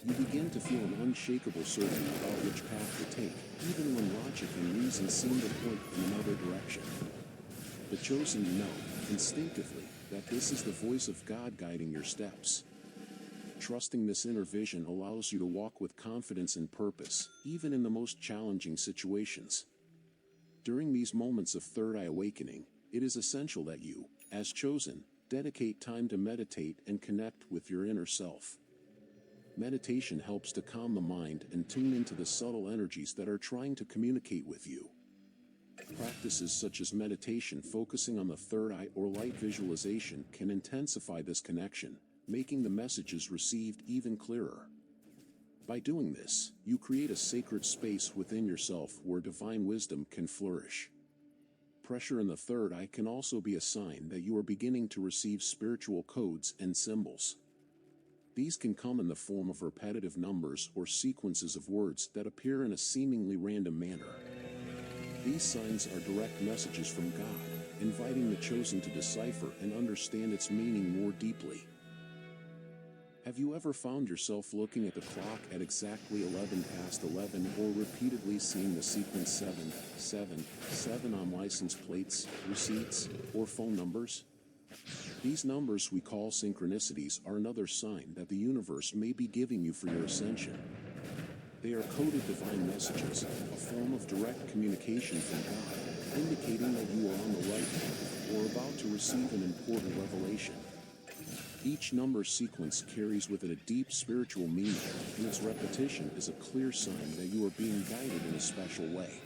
You begin to feel an unshakable certainty about which path to take, even when logic and reason seem to point in another direction. The chosen know, instinctively, that this is the voice of God guiding your steps. Trusting this inner vision allows you to walk with confidence and purpose, even in the most challenging situations. During these moments of third eye awakening, it is essential that you, as chosen, dedicate time to meditate and connect with your inner self. Meditation helps to calm the mind and tune into the subtle energies that are trying to communicate with you. Practices such as meditation focusing on the third eye or light visualization can intensify this connection, making the messages received even clearer. By doing this, you create a sacred space within yourself where divine wisdom can flourish. Pressure in the third eye can also be a sign that you are beginning to receive spiritual codes and symbols. These can come in the form of repetitive numbers or sequences of words that appear in a seemingly random manner. These signs are direct messages from God, inviting the chosen to decipher and understand its meaning more deeply. Have you ever found yourself looking at the clock at exactly 11 past 11 or repeatedly seeing the sequence 777 on license plates, receipts, or phone numbers? These numbers we call synchronicities are another sign that the universe may be giving you for your ascension. They are coded divine messages, a form of direct communication from God, indicating that you are on the right path or about to receive an important revelation. Each number sequence carries with it a deep spiritual meaning, and its repetition is a clear sign that you are being guided in a special way.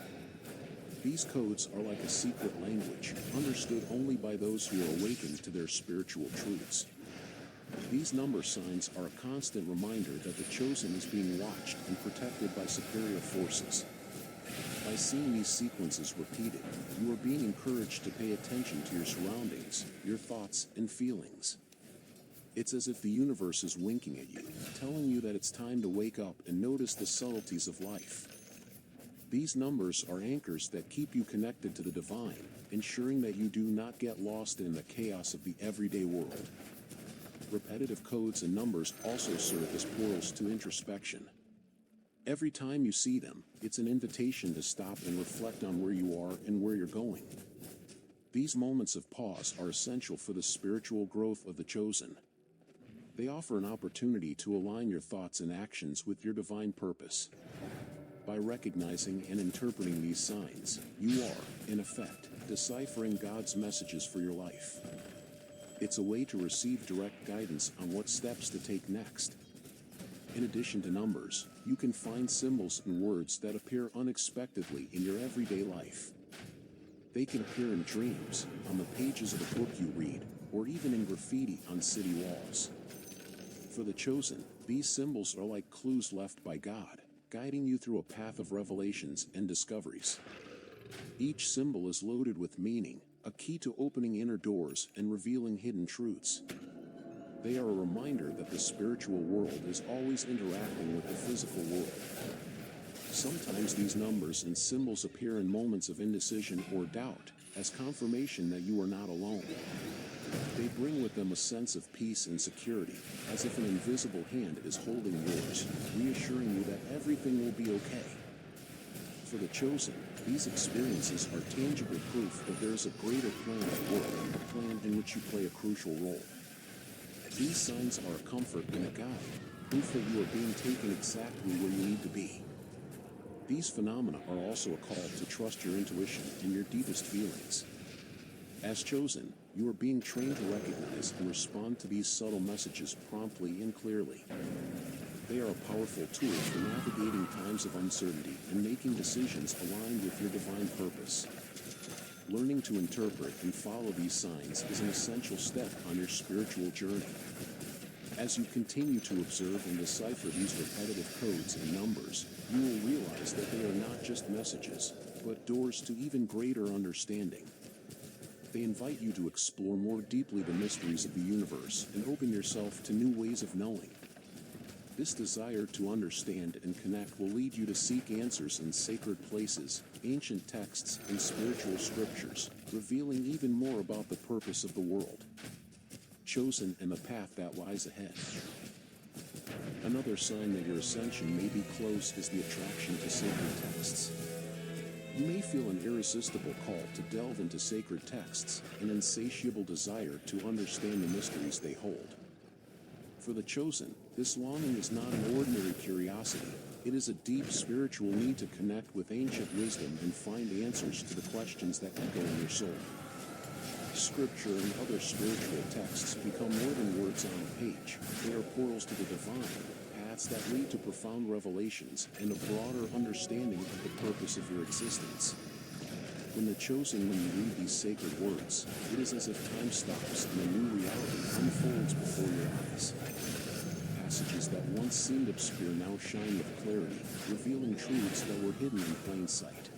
These codes are like a secret language, understood only by those who are awakened to their spiritual truths. These number signs are a constant reminder that the chosen is being watched and protected by superior forces. By seeing these sequences repeated, you are being encouraged to pay attention to your surroundings, your thoughts, and feelings. It's as if the universe is winking at you, telling you that it's time to wake up and notice the subtleties of life. These numbers are anchors that keep you connected to the divine, ensuring that you do not get lost in the chaos of the everyday world. Repetitive codes and numbers also serve as portals to introspection. Every time you see them, it's an invitation to stop and reflect on where you are and where you're going. These moments of pause are essential for the spiritual growth of the chosen. They offer an opportunity to align your thoughts and actions with your divine purpose. By recognizing and interpreting these signs, you are, in effect, deciphering God's messages for your life. It's a way to receive direct guidance on what steps to take next. In addition to numbers, you can find symbols and words that appear unexpectedly in your everyday life. They can appear in dreams, on the pages of a book you read, or even in graffiti on city walls. For the chosen, these symbols are like clues left by God, guiding you through a path of revelations and discoveries. Each symbol is loaded with meaning, a key to opening inner doors and revealing hidden truths. They are a reminder that the spiritual world is always interacting with the physical world. Sometimes these numbers and symbols appear in moments of indecision or doubt, as confirmation that you are not alone. They bring with them a sense of peace and security, as if an invisible hand is holding yours, reassuring you that everything will be okay. For the chosen, these experiences are tangible proof that there is a greater plan at work, a plan in which you play a crucial role. These signs are a comfort and a guide, proof that you are being taken exactly where you need to be. These phenomena are also a call to trust your intuition and your deepest feelings. As chosen, you are being trained to recognize and respond to these subtle messages promptly and clearly. They are a powerful tool for navigating times of uncertainty and making decisions aligned with your divine purpose. Learning to interpret and follow these signs is an essential step on your spiritual journey. As you continue to observe and decipher these repetitive codes and numbers, you will realize that they are not just messages, but doors to even greater understanding. They invite you to explore more deeply the mysteries of the universe and open yourself to new ways of knowing. This desire to understand and connect will lead you to seek answers in sacred places, ancient texts, and spiritual scriptures, revealing even more about the purpose of the world. Chosen and the path that lies ahead. Another sign that your ascension may be close is the attraction to sacred texts. You may feel an irresistible call to delve into sacred texts, an insatiable desire to understand the mysteries they hold. For the chosen, this longing is not an ordinary curiosity. It is a deep spiritual need to connect with ancient wisdom and find answers to the questions that echo in your soul. Scripture and other spiritual texts become more than words on a page. They are portals to the divine, paths that lead to profound revelations and a broader understanding of the purpose of your existence. When you read these sacred words, it is as if time stops and a new reality unfolds before your eyes. Passages that once seemed obscure now shine with clarity, revealing truths that were hidden in plain sight.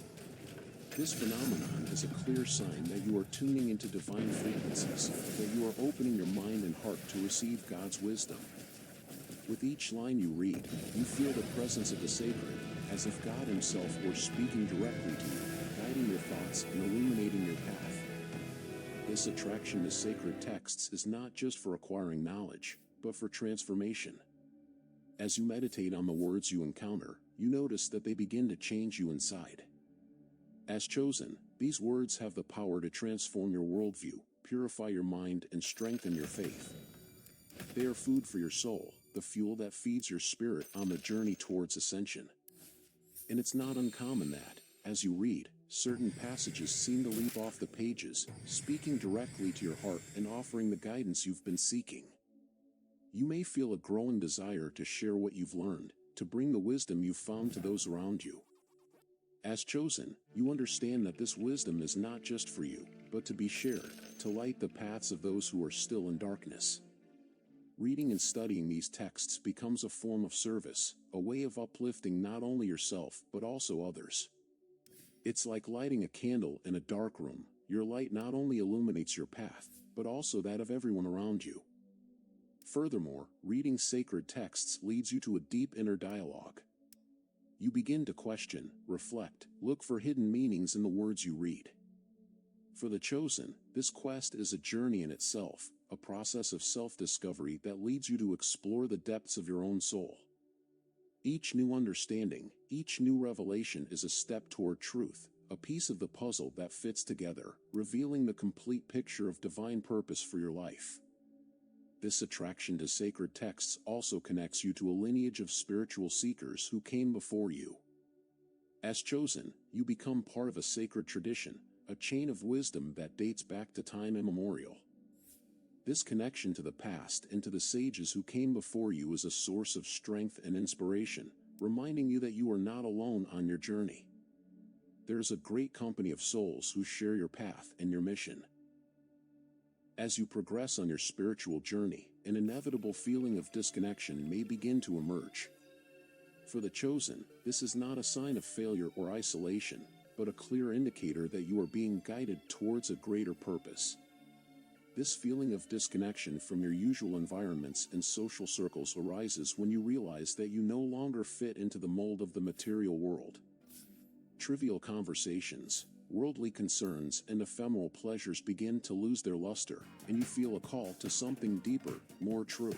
This phenomenon is a clear sign that you are tuning into divine frequencies, that you are opening your mind and heart to receive God's wisdom. With each line you read, you feel the presence of the sacred, as if God Himself were speaking directly to you, guiding your thoughts and illuminating your path. This attraction to sacred texts is not just for acquiring knowledge, but for transformation. As you meditate on the words you encounter, you notice that they begin to change you inside. As chosen, these words have the power to transform your worldview, purify your mind, and strengthen your faith. They are food for your soul, the fuel that feeds your spirit on the journey towards ascension. And it's not uncommon that, as you read, certain passages seem to leap off the pages, speaking directly to your heart and offering the guidance you've been seeking. You may feel a growing desire to share what you've learned, to bring the wisdom you've found to those around you. As chosen, you understand that this wisdom is not just for you, but to be shared, to light the paths of those who are still in darkness. Reading and studying these texts becomes a form of service, a way of uplifting not only yourself, but also others. It's like lighting a candle in a dark room. Your light not only illuminates your path, but also that of everyone around you. Furthermore, reading sacred texts leads you to a deep inner dialogue. You begin to question, reflect, look for hidden meanings in the words you read. For the chosen, this quest is a journey in itself, a process of self-discovery that leads you to explore the depths of your own soul. Each new understanding, each new revelation is a step toward truth, a piece of the puzzle that fits together, revealing the complete picture of divine purpose for your life. This attraction to sacred texts also connects you to a lineage of spiritual seekers who came before you. As chosen, you become part of a sacred tradition, a chain of wisdom that dates back to time immemorial. This connection to the past and to the sages who came before you is a source of strength and inspiration, reminding you that you are not alone on your journey. There is a great company of souls who share your path and your mission. As you progress on your spiritual journey, an inevitable feeling of disconnection may begin to emerge. For the chosen, this is not a sign of failure or isolation, but a clear indicator that you are being guided towards a greater purpose. This feeling of disconnection from your usual environments and social circles arises when you realize that you no longer fit into the mold of the material world. Trivial conversations, worldly concerns, and ephemeral pleasures begin to lose their luster, and you feel a call to something deeper, more true.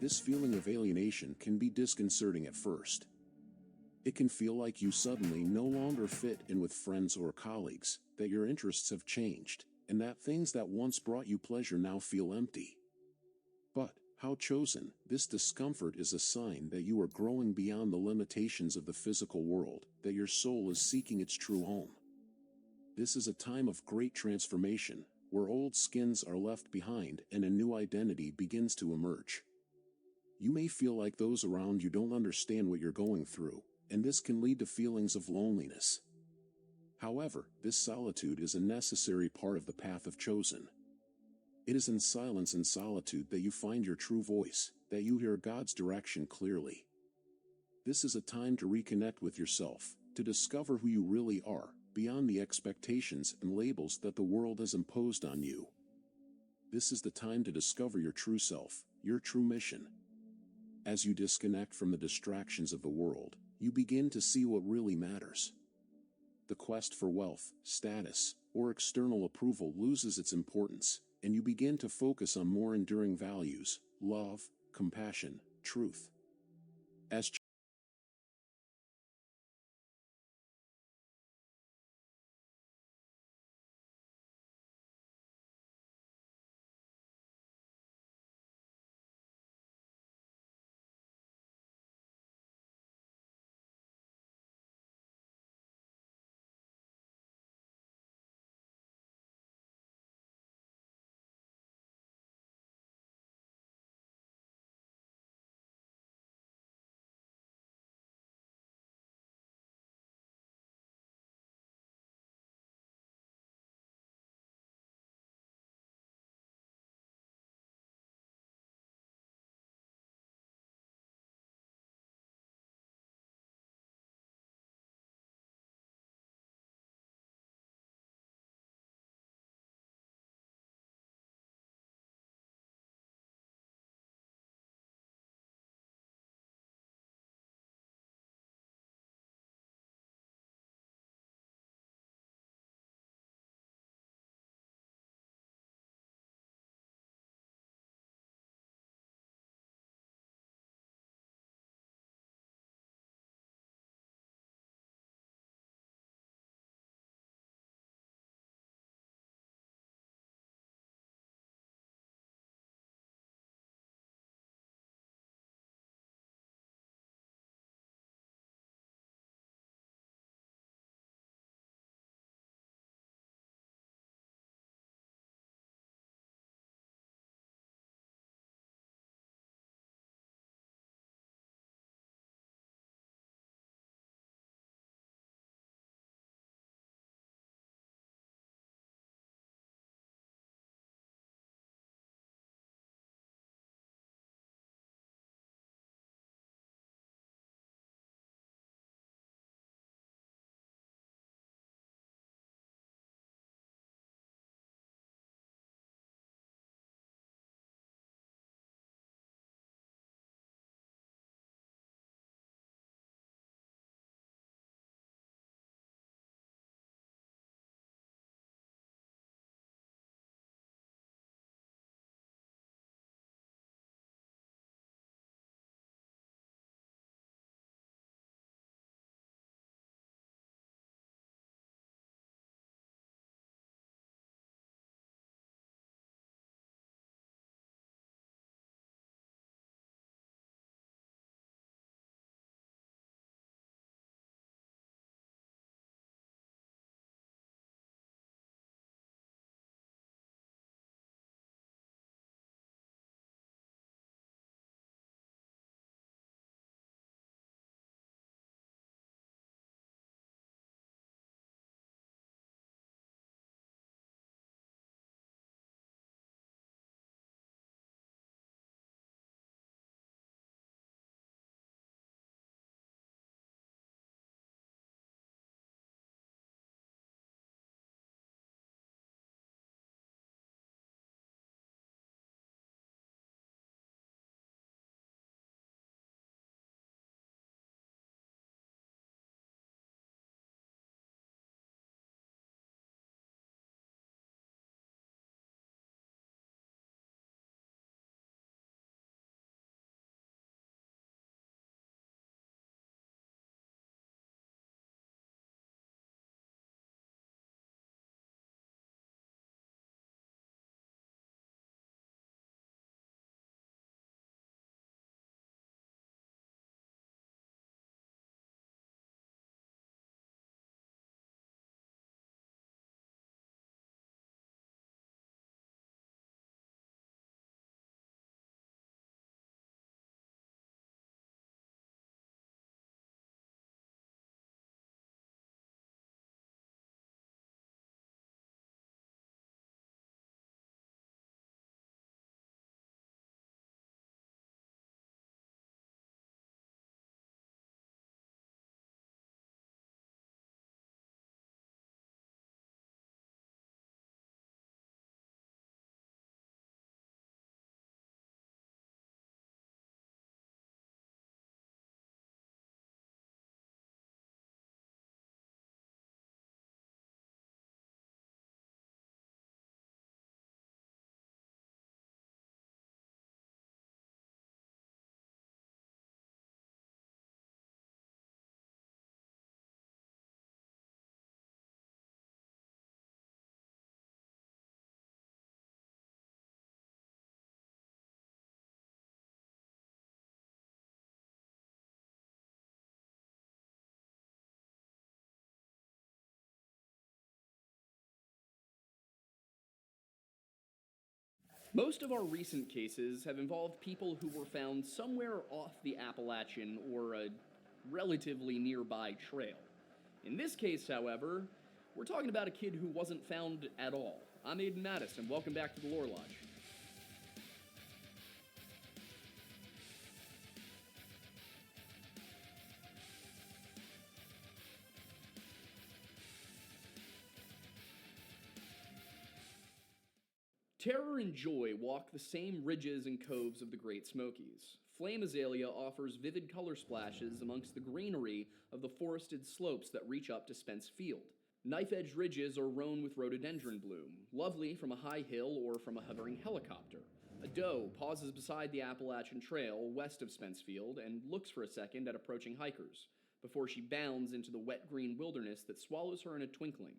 This feeling of alienation can be disconcerting at first. It can feel like you suddenly no longer fit in with friends or colleagues, that your interests have changed, and that things that once brought you pleasure now feel empty. But, how chosen, this discomfort is a sign that you are growing beyond the limitations of the physical world, that your soul is seeking its true home. This is a time of great transformation, where old skins are left behind and a new identity begins to emerge. You may feel like those around you don't understand what you're going through, and this can lead to feelings of loneliness. However, this solitude is a necessary part of the path of chosen. It is in silence and solitude that you find your true voice, that you hear God's direction clearly. This is a time to reconnect with yourself, to discover who you really are, beyond the expectations and labels that the world has imposed on you. This is the time to discover your true self, your true mission. As you disconnect from the distractions of the world, you begin to see what really matters. The quest for wealth, status, or external approval loses its importance, and you begin to focus on more enduring values: love, compassion, truth. As Most of our recent cases have involved people who were found somewhere off the Appalachian or a relatively nearby trail. In this case, however, we're talking about a kid who wasn't found at all. I'm Aiden Mattis, and welcome back to the Lore Lodge. Terror and joy walk the same ridges and coves of the Great Smokies. Flame azalea offers vivid color splashes amongst the greenery of the forested slopes that reach up to Spence Field. Knife-edged ridges are rown with rhododendron bloom, lovely from a high hill or from a hovering helicopter. A doe pauses beside the Appalachian Trail west of Spence Field and looks for a second at approaching hikers, before she bounds into the wet green wilderness that swallows her in a twinkling.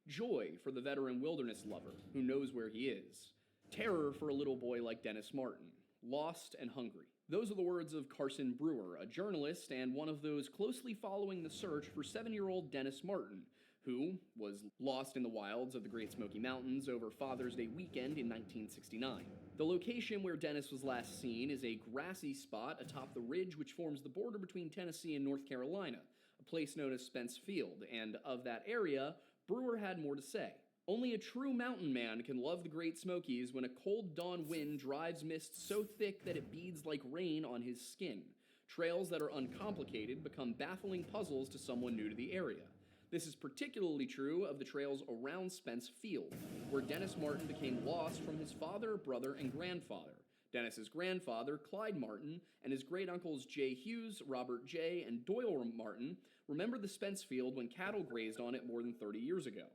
Joy for the veteran wilderness lover who knows where he is. Terror for a little boy like Dennis Martin, lost and hungry. Those are the words of Carson Brewer, a journalist and one of those closely following the search for 7-year-old Dennis Martin, who was lost in the wilds of the Great Smoky Mountains over Father's Day weekend in 1969. The location where Dennis was last seen is a grassy spot atop the ridge which forms the border between Tennessee and North Carolina, a place known as Spence Field, and of that area, Brewer had more to say. Only a true mountain man can love the Great Smokies when a cold dawn wind drives mist so thick that it beads like rain on his skin. Trails that are uncomplicated become baffling puzzles to someone new to the area. This is particularly true of the trails around Spence Field, where Dennis Martin became lost from his father, brother, and grandfather. Dennis's grandfather, Clyde Martin, and his great-uncles J. Hughes, Robert J., and Doyle Martin remembered the Spence Field when cattle grazed on it more than 30 years ago.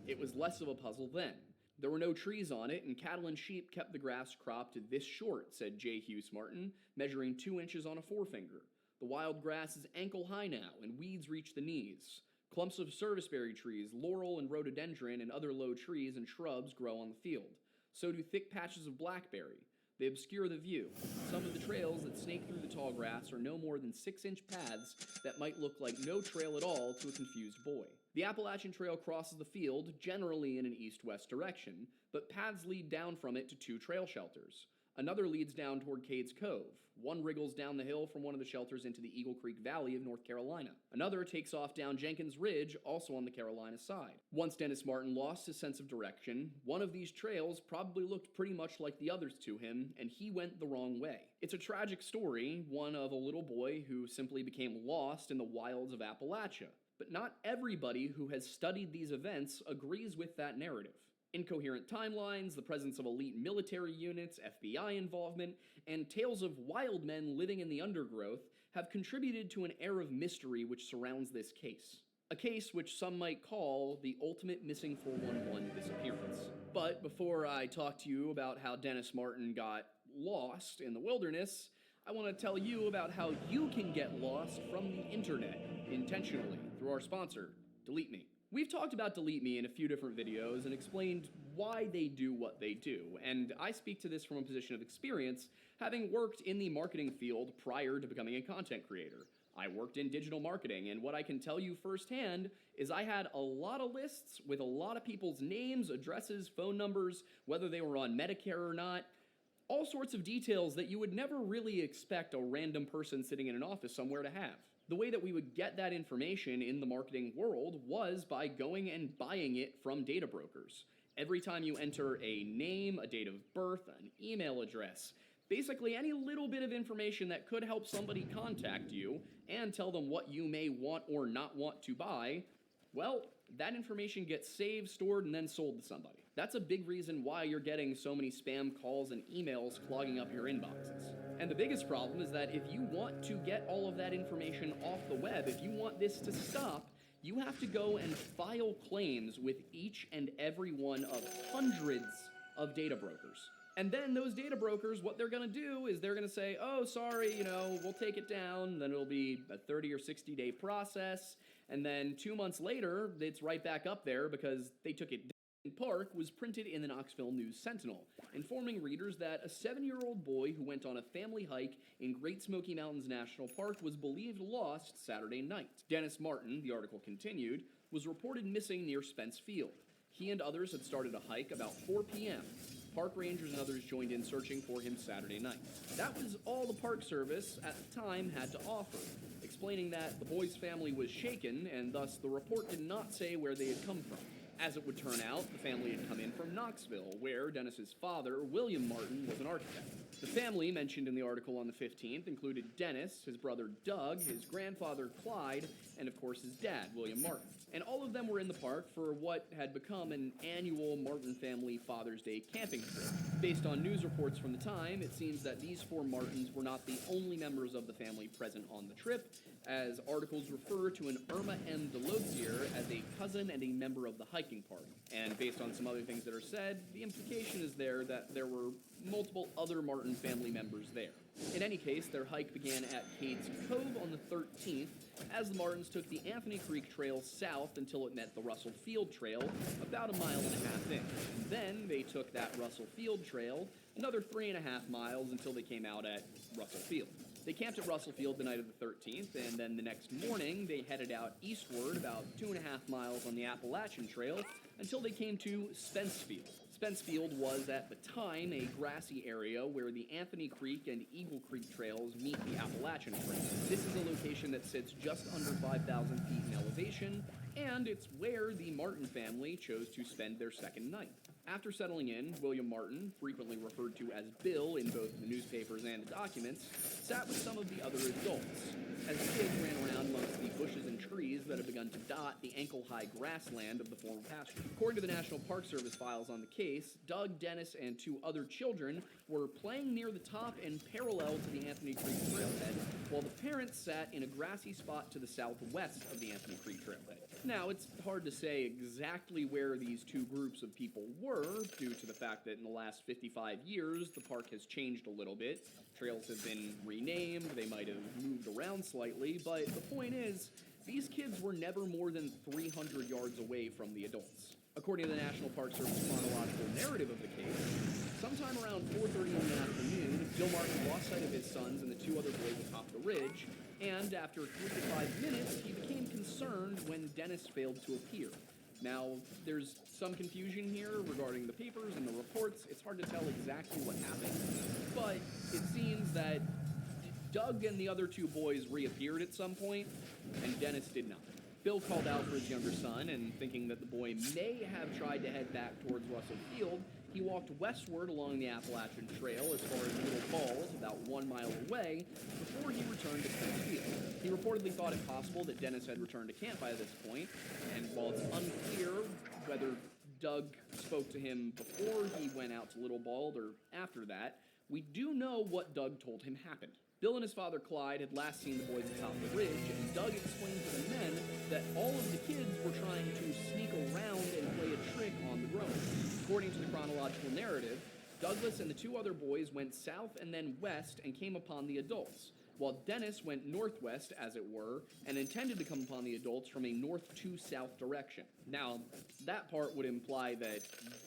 It was less of a puzzle then. There were no trees on it, and cattle and sheep kept the grass cropped this short, said J. Hughes Martin, measuring 2 inches on a forefinger. The wild grass is ankle-high now, and weeds reach the knees. Clumps of serviceberry trees, laurel and rhododendron, and other low trees and shrubs grow on the field. So do thick patches of blackberry. They obscure the view. Some of the trails that snake through the tall grass are no more than 6-inch paths that might look like no trail at all to a confused boy. The Appalachian Trail crosses the field, generally in an east-west direction, but paths lead down from it to 2 trail shelters. Another leads down toward Cades Cove. One wriggles down the hill from one of the shelters into the Eagle Creek Valley of North Carolina. Another takes off down Jenkins Ridge, also on the Carolina side. Once Dennis Martin lost his sense of direction, one of these trails probably looked pretty much like the others to him, and he went the wrong way. It's a tragic story, one of a little boy who simply became lost in the wilds of Appalachia. But not everybody who has studied these events agrees with that narrative. Incoherent timelines, the presence of elite military units, FBI involvement, and tales of wild men living in the undergrowth have contributed to an air of mystery which surrounds this case. A case which some might call the ultimate missing 411 disappearance. But before I talk to you about how Dennis Martin got lost in the wilderness, I want to tell you about how you can get lost from the internet intentionally through our sponsor, Delete Me. We've talked about Delete Me in a few different videos and explained why they do what they do, and I speak to this from a position of experience, having worked in the marketing field prior to becoming a content creator. I worked in digital marketing, and what I can tell you firsthand is I had a lot of lists with a lot of people's names, addresses, phone numbers, whether they were on Medicare or not, all sorts of details that you would never really expect a random person sitting in an office somewhere to have. The way that we would get that information in the marketing world was by going and buying it from data brokers. Every time you enter a name, a date of birth, an email address, basically any little bit of information that could help somebody contact you and tell them what you may want or not want to buy, well, that information gets saved, stored, and then sold to somebody. That's a big reason why you're getting so many spam calls and emails clogging up your inboxes. And the biggest problem is that if you want to get all of that information off the web, if you want this to stop, you have to go and file claims with each and every one of hundreds of data brokers. And then those data brokers, what they're going to do is they're going to say, oh, sorry, we'll take it down. Then it'll be a 30 or 60 day process. And then 2 months later, it's right back up there because they took it down. Park was printed in the Knoxville News Sentinel, informing readers that a 7-year-old boy who went on a family hike in Great Smoky Mountains National Park was believed lost Saturday night. Dennis Martin, the article continued, was reported missing near Spence Field. He and others had started a hike about 4 p.m. Park rangers and others joined in searching for him Saturday night. That was all the Park Service at the time had to offer, explaining that the boy's family was shaken, and thus the report did not say where they had come from. As it would turn out, the family had come in from Knoxville, where Dennis's father, William Martin, was an architect. The family mentioned in the article on the 15th included Dennis, his brother Doug, his grandfather Clyde, and of course his dad, William Martin. And all of them were in the park for what had become an annual Martin family Father's Day camping trip. Based on news reports from the time, it seems that these four Martins were not the only members of the family present on the trip, as articles refer to an Irma M. Delosier as a cousin and a member of the hiking party. And based on some other things that are said, the implication is there that there were multiple other Martin family members there. In any case, their hike began at Cades Cove on the 13th, as the Martins took the Anthony Creek Trail south until it met the Russell Field Trail, about 1.5 miles in. Then they took that Russell Field Trail another 3.5 miles until they came out at Russell Field. They camped at Russell Field the night of the 13th, and then the next morning they headed out eastward about 2.5 miles on the Appalachian Trail until they came to Spence Field. Spence Field was, at the time, a grassy area where the Anthony Creek and Eagle Creek trails meet the Appalachian Trail. This is a location that sits just under 5,000 feet in elevation, and it's where the Martin family chose to spend their second night. After settling in, William Martin, frequently referred to as Bill in both the newspapers and the documents, sat with some of the other adults, as the kids ran around amongst the bushes and trees that had begun to dot the ankle-high grassland of the former pasture. According to the National Park Service files on the case, Doug, Dennis, and 2 other children were playing near the top and parallel to the Anthony Creek trailhead, while the parents sat in a grassy spot to the southwest of the Anthony Creek trailhead. Now, it's hard to say exactly where these two groups of people were, due to the fact that in the last 55 years, the park has changed a little bit. Trails have been renamed, they might have moved around slightly, but the point is, these kids were never more than 300 yards away from the adults. According to the National Park Service chronological narrative of the case, sometime around 4:30 in the afternoon, Bill Martin lost sight of his sons and the 2 other boys atop the ridge, and after 3 to 5 minutes, he became concerned when Dennis failed to appear. Now, there's some confusion here regarding the papers and the reports. It's hard to tell exactly what happened, but it seems that Doug and the other 2 boys reappeared at some point, and Dennis did not. Bill called out for his younger son, and thinking that the boy may have tried to head back towards Russell Field, he walked westward along the Appalachian Trail as far as Little Falls, about 1 mile away, before he returned to Spence Field. He reportedly thought it possible that Dennis had returned to camp by this point, and while it's unclear whether Doug spoke to him before he went out to Little Bald or after that, we do know what Doug told him happened. Bill and his father Clyde had last seen the boys atop the ridge, and Doug explained to the men that all of the kids were trying to sneak around and play a trick on the grown. According to the chronological narrative, Douglas and the 2 other boys went south and then west and came upon the adults, while Dennis went northwest, as it were, and intended to come upon the adults from a north to south direction. Now, that part would imply that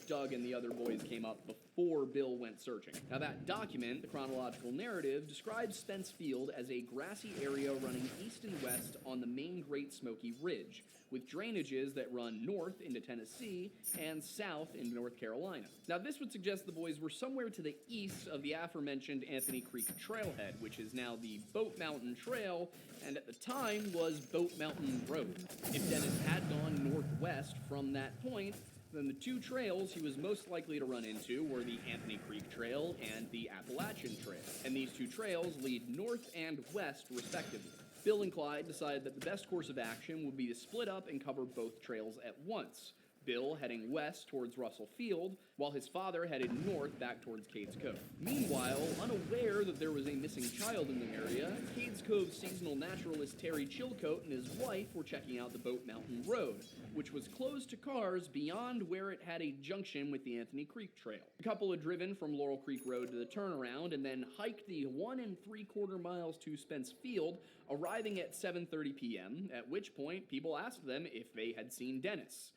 Doug and the other boys came up before Bill went searching. Now, that document, the chronological narrative, describes Spence Field as a grassy area running east and west on the main Great Smoky Ridge, with drainages that run north into Tennessee and south into North Carolina. Now, this would suggest the boys were somewhere to the east of the aforementioned Anthony Creek Trailhead, which is now the Boat Mountain Trail, and at the time was Boat Mountain Road. If Dennis had gone northwest from that point, then the 2 trails he was most likely to run into were the Anthony Creek Trail and the Appalachian Trail, and these 2 trails lead north and west respectively. Bill and Clyde decided that the best course of action would be to split up and cover both trails at once. Bill heading west towards Russell Field, while his father headed north back towards Cades Cove. Meanwhile, unaware that there was a missing child in the area, Cades Cove seasonal naturalist Terry Chilcote and his wife were checking out the Boat Mountain Road, which was closed to cars beyond where it had a junction with the Anthony Creek Trail. The couple had driven from Laurel Creek Road to the turnaround and then hiked the 1 3/4 miles to Spence Field, arriving at 7:30 p.m., at which point people asked them if they had seen Dennis.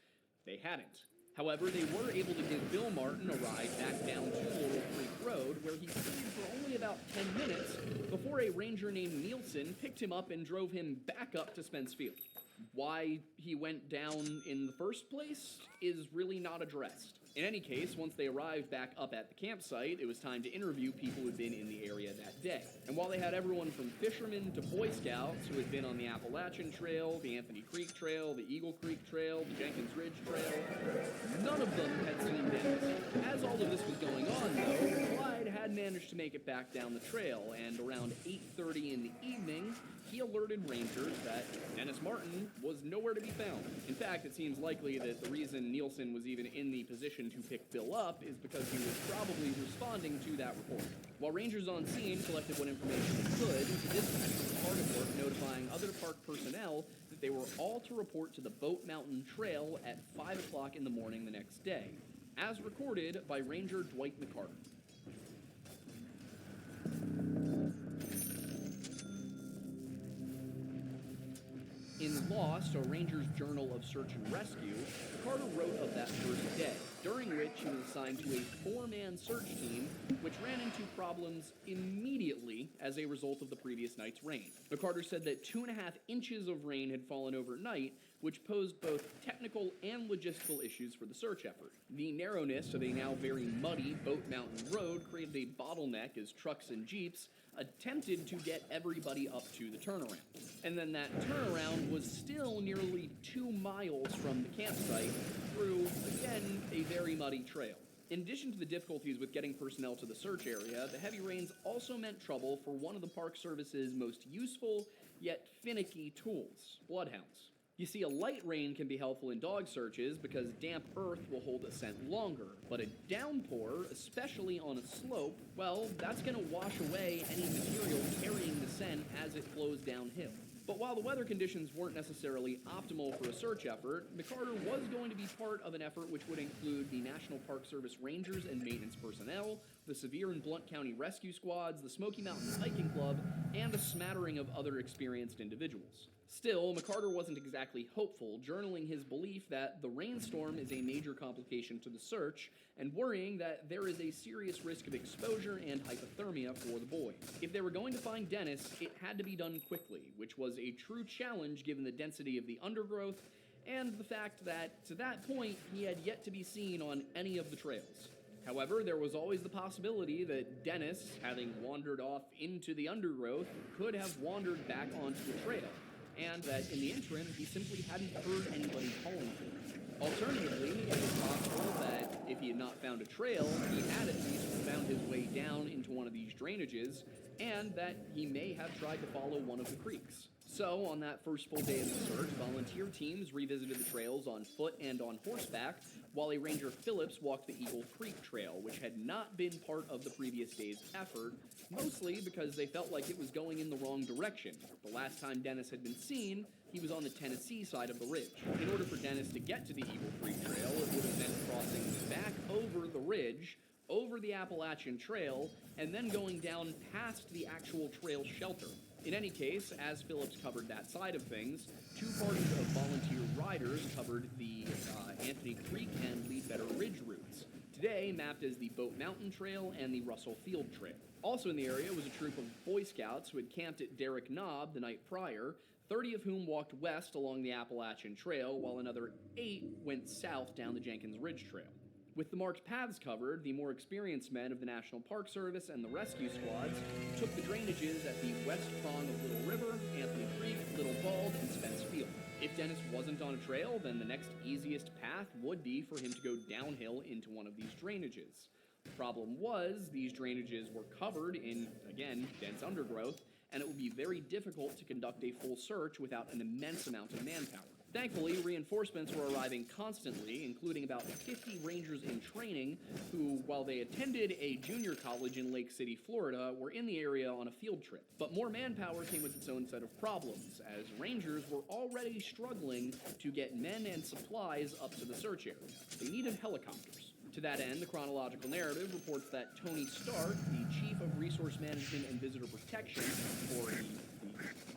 They hadn't. However, they were able to give Bill Martin a ride back down to Laurel Creek Road, where he stayed for only about 10 minutes before a ranger named Nielsen picked him up and drove him back up to Spence Field. Why he went down in the first place is really not addressed. In any case, once they arrived back up at the campsite, it was time to interview people who'd been in the area that day. And while they had everyone from fishermen to Boy Scouts who had been on the Appalachian Trail, the Anthony Creek Trail, the Eagle Creek Trail, the Jenkins Ridge Trail, none of them had seen Dennis. As all of this was going on, though, Clyde had managed to make it back down the trail, and around 8:30 in the evening, he alerted rangers that Dennis Martin was nowhere to be found. In fact, it seems likely that the reason Nielsen was even in the position to pick Bill up is because he was probably responding to that report. While rangers on scene collected what information they could, the dispatch was hard at work notifying other park personnel that they were all to report to the Boat Mountain Trail at 5 o'clock in the morning the next day, as recorded by Ranger Dwight McCarter. In Lost, a Ranger's Journal of Search and Rescue, Carter wrote of that first day, during which he was assigned to a 4-man search team, which ran into problems immediately as a result of the previous night's rain. McCarter said that 2.5 inches of rain had fallen overnight, which posed both technical and logistical issues for the search effort. The narrowness of a now very muddy Boat Mountain Road created a bottleneck as trucks and jeeps attempted to get everybody up to the turnaround. And then that turnaround was still nearly 2 miles from the campsite through, again, a very muddy trail. In addition to the difficulties with getting personnel to the search area, the heavy rains also meant trouble for one of the Park Service's most useful yet finicky tools, bloodhounds. You see, a light rain can be helpful in dog searches because damp earth will hold a scent longer, but a downpour, especially on a slope, well, that's going to wash away any material carrying the scent as it flows downhill. But while the weather conditions weren't necessarily optimal for a search effort, McCarter was going to be part of an effort which would include the National Park Service Rangers and maintenance personnel, the Sevier and Blount County Rescue Squads, the Smoky Mountains Hiking Club, and a smattering of other experienced individuals. Still, McCarter wasn't exactly hopeful, journaling his belief that the rainstorm is a major complication to the search, and worrying that there is a serious risk of exposure and hypothermia for the boy. If they were going to find Dennis, it had to be done quickly, which was a true challenge given the density of the undergrowth, and the fact that, to that point, he had yet to be seen on any of the trails. However, there was always the possibility that Dennis, having wandered off into the undergrowth, could have wandered back onto the trail, and that in the interim, he simply hadn't heard anybody calling for him. Alternatively, it was possible that if he had not found a trail, he had at least found his way down into one of these drainages, and that he may have tried to follow one of the creeks. So, on that first full day of the search, volunteer teams revisited the trails on foot and on horseback, while a Ranger Phillips walked the Eagle Creek Trail, which had not been part of the previous day's effort, mostly because they felt like it was going in the wrong direction. The last time Dennis had been seen, he was on the Tennessee side of the ridge. In order for Dennis to get to the Eagle Creek Trail, it would have meant crossing back over the ridge, over the Appalachian Trail, and then going down past the actual trail shelter. In any case, as Phillips covered that side of things, 2 parties of volunteer riders covered the Anthony Creek and Leadbetter Ridge routes, today mapped as the Boat Mountain Trail and the Russell Field Trail. Also in the area was a troop of Boy Scouts who had camped at Derrick Knob the night prior, 30 of whom walked west along the Appalachian Trail, while another 8 went south down the Jenkins Ridge Trail. With the marked paths covered, the more experienced men of the National Park Service and the rescue squads took the drainages at the west prong of Little River, Anthony Creek, Little Bald, and Spence Field. If Dennis wasn't on a trail, then the next easiest path would be for him to go downhill into one of these drainages. The problem was, these drainages were covered in, again, dense undergrowth, and it would be very difficult to conduct a full search without an immense amount of manpower. Thankfully, reinforcements were arriving constantly, including about 50 rangers in training who, while they attended a junior college in Lake City, Florida, were in the area on a field trip. But more manpower came with its own set of problems, as rangers were already struggling to get men and supplies up to the search area. They needed helicopters. To that end, the chronological narrative reports that Tony Stark, the Chief of Resource Management and Visitor Protection for the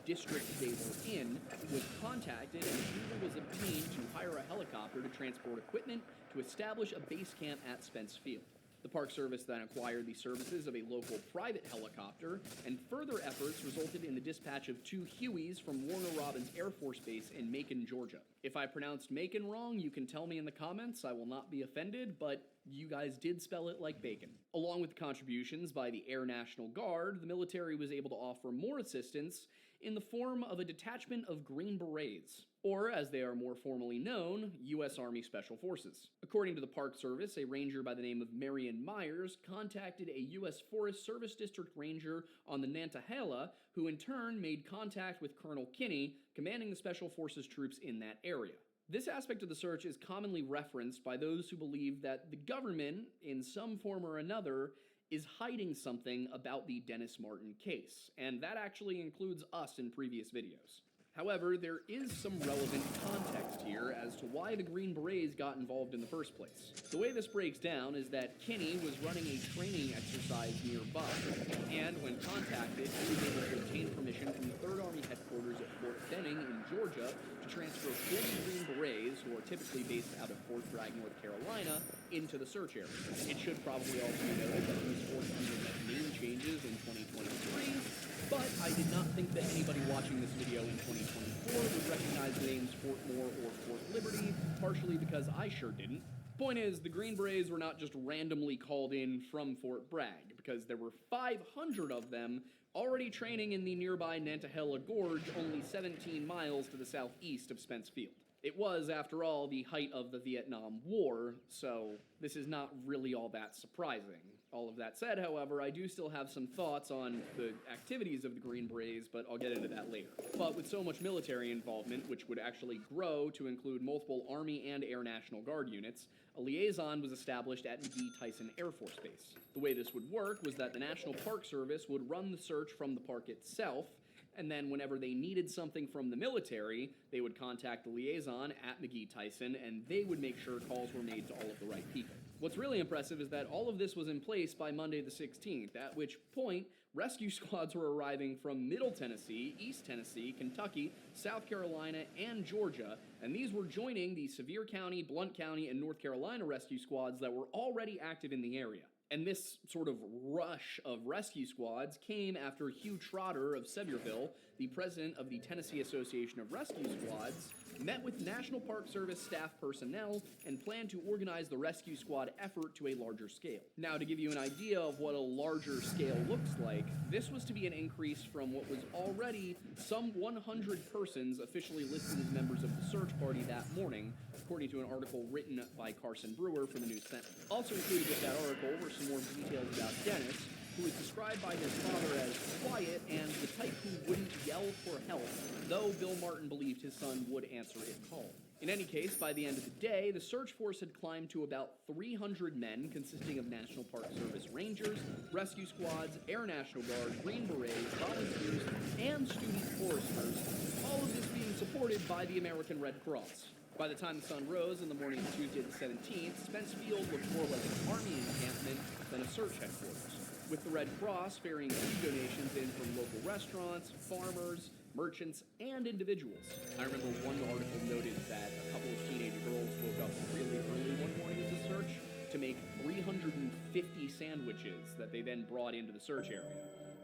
district they were in, was contacted and approval was obtained to hire a helicopter to transport equipment to establish a base camp at Spence Field. The Park Service then acquired the services of a local private helicopter, and further efforts resulted in the dispatch of 2 Hueys from Warner Robins Air Force Base in Macon, Georgia. If I pronounced Macon wrong, you can tell me in the comments. I will not be offended, but you guys did spell it like bacon. Along with contributions by the Air National Guard, the military was able to offer more assistance in the form of a detachment of Green Berets, or as they are more formally known, U.S. Army Special Forces. According to the Park Service, a ranger by the name of Marion Myers contacted a U.S. Forest Service District Ranger on the Nantahala, who in turn made contact with Colonel Kinney, commanding the Special Forces troops in that area. This aspect of the search is commonly referenced by those who believe that the government, in some form or another, is hiding something about the Dennis Martin case, and that actually includes us in previous videos. However, there is some relevant context here as to why the Green Berets got involved in the first place. The way this breaks down is that Kinney was running a training exercise nearby, and when contacted, he was able to obtain permission from the 3rd Army headquarters at Fort Benning in Georgia to transfer 40 Green Berets, who are typically based out of Fort Bragg, North Carolina, into the search area. It should probably also be noted that these forces will make name changes in 2023, but I did not think that anybody watching this video in 2024 would recognize the names Fort Moore or Fort Liberty, partially because I sure didn't. Point is, the Green Berets were not just randomly called in from Fort Bragg, because there were 500 of them already training in the nearby Nantahala Gorge, only 17 miles to the southeast of Spence Field. It was, after all, the height of the Vietnam War, so this is not really all that surprising. All of that said, however, I do still have some thoughts on the activities of the Green Berets, but I'll get into that later. But with so much military involvement, which would actually grow to include multiple Army and Air National Guard units, a liaison was established at McGee-Tyson Air Force Base. The way this would work was that the National Park Service would run the search from the park itself, and then whenever they needed something from the military, they would contact the liaison at McGee-Tyson, and they would make sure calls were made to all of the right people. What's really impressive is that all of this was in place by Monday the 16th, at which point rescue squads were arriving from Middle Tennessee, East Tennessee, Kentucky, South Carolina, and Georgia, and these were joining the Sevier County, Blount County, and North Carolina rescue squads that were already active in the area. And this sort of rush of rescue squads came after Hugh Trotter of Sevierville, the president of the Tennessee Association of Rescue Squads, met with National Park Service staff personnel and planned to organize the rescue squad effort to a larger scale. Now, to give you an idea of what a larger scale looks like, this was to be an increase from what was already some 100 persons officially listed as members of the search party that morning, according to an article written by Carson Brewer for the News Sentinel. Also included with that article were some more details about Dennis, who is described by his father as quiet and the type who wouldn't yell for help, though Bill Martin believed his son would answer if called. In any case, by the end of the day, the search force had climbed to about 300 men, consisting of National Park Service Rangers, rescue squads, Air National Guard, Green Berets, volunteers, and student foresters, all of this being supported by the American Red Cross. By the time the sun rose in the morning of Tuesday the 17th, Spence Field looked more like an army encampment than a search headquarters, with the Red Cross ferrying food donations in from local restaurants, farmers, merchants, and individuals. I remember one article noted that a couple of teenage girls woke up really early one morning of the search to make 350 sandwiches that they then brought into the search area.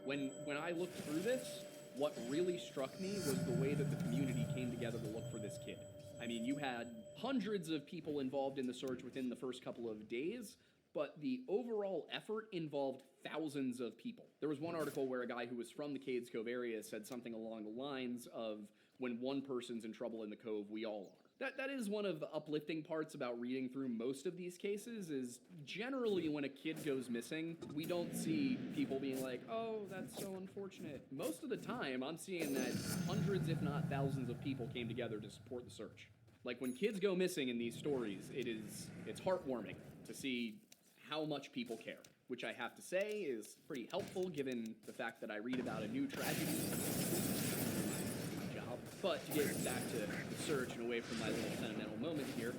When I looked through this, what really struck me was the way that the community came together to look for this kid. I mean, you had hundreds of people involved in the search within the first couple of days, but the overall effort involved thousands of people. There was one article where a guy who was from the Cades Cove area said something along the lines of, when one person's in trouble in the Cove, we all are. That is one of the uplifting parts about reading through most of these cases, is generally when a kid goes missing, we don't see people being like, oh, that's so unfortunate. Most of the time, I'm seeing that hundreds, if not thousands of people came together to support the search. Like, when kids go missing in these stories, it's heartwarming to see how much people care, which I have to say is pretty helpful given the fact that I read about a new tragedy. But to get back to the search and away from my little sentimental moment here,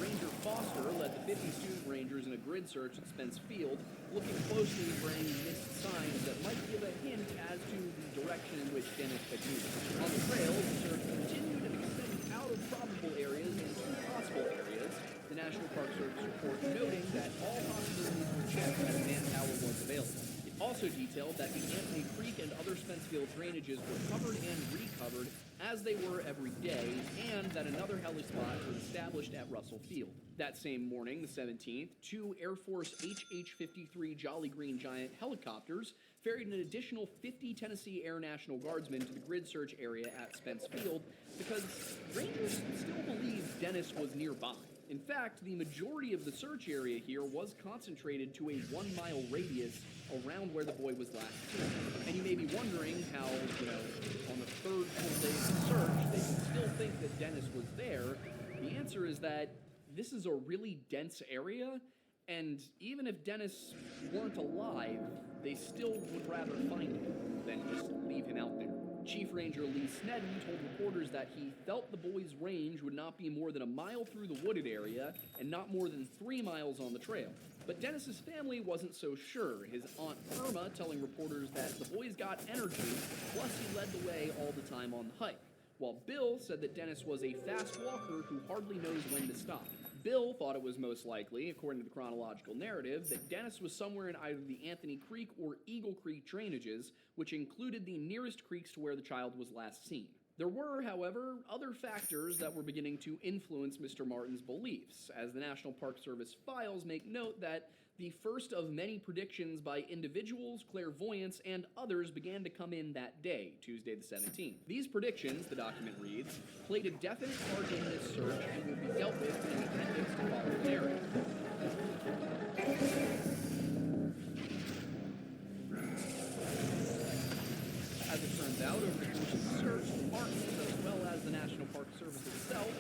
Ranger Foster led the 50 student rangers in a grid search at Spence Field, looking closely for any missed signs that might give a hint as to the direction in which Dennis had moved. On the trail, the search continued and extended out of probable areas into possible areas. The the National Park Service report noting that all possibilities were checked as manpower was available. It also detailed that the Anthony Creek and other Spencefield drainages were covered and recovered as they were every day, and that another heli spot was established at Russell Field. That same morning, the 17th, 2 Air Force HH-53 Jolly Green Giant helicopters ferried an additional 50 Tennessee Air National Guardsmen to the grid search area at Spence Field because Rangers still believed Dennis was nearby. In fact, the majority of the search area here was concentrated to a 1-mile radius around where the boy was last seen. And you may be wondering how, on the third full day of the search, they can still think that Dennis was there. The answer is that this is a really dense area, and even if Dennis weren't alive, they still would rather find him than just leave him out there. Chief Ranger Lee Snedden told reporters that he felt the boy's range would not be more than a mile through the wooded area and not more than 3 miles on the trail. But Dennis's family wasn't so sure, his Aunt Irma telling reporters that the boy's got energy, plus he led the way all the time on the hike, while Bill said that Dennis was a fast walker who hardly knows when to stop. Bill thought it was most likely, according to the chronological narrative, that Dennis was somewhere in either the Anthony Creek or Eagle Creek drainages, which included the nearest creeks to where the child was last seen. There were, however, other factors that were beginning to influence Mr. Martin's beliefs, as the National Park Service files make note that the first of many predictions by individuals, clairvoyants, and others began to come in that day, Tuesday the 17th. These predictions, the document reads, played a definite part in this search and will be dealt with in the appendix to follow the narrative. As it turns out, over the course of the search, the Martins, as well as the National Park Service itself,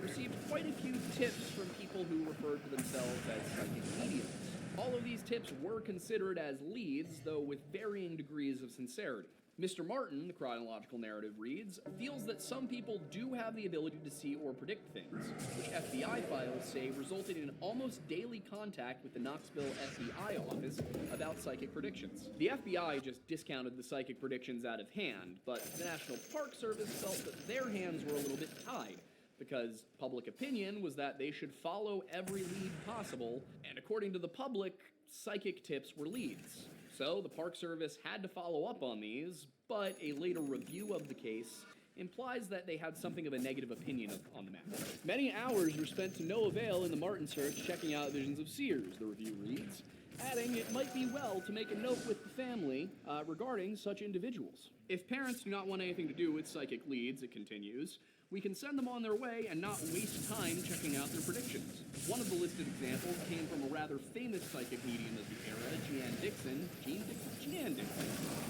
received quite a few tips from people who referred to themselves as psychic mediums. All of these tips were considered as leads, though with varying degrees of sincerity. Mr. Martin, the chronological narrative reads, feels that some people do have the ability to see or predict things, which FBI files say resulted in almost daily contact with the Knoxville FBI office about psychic predictions. The FBI just discounted the psychic predictions out of hand, but the National Park Service felt that their hands were a little bit tied, because public opinion was that they should follow every lead possible, and according to the public, psychic tips were leads. So the Park Service had to follow up on these, but a later review of the case implies that they had something of a negative opinion on the matter. Many hours were spent to no avail in the Martin search checking out visions of seers, the review reads, adding it might be well to make a note with the family regarding such individuals. If parents do not want anything to do with psychic leads, it continues, we can send them on their way and not waste time checking out their predictions. One of the listed examples came from a rather famous psychic medium of the era, Jean Dixon, who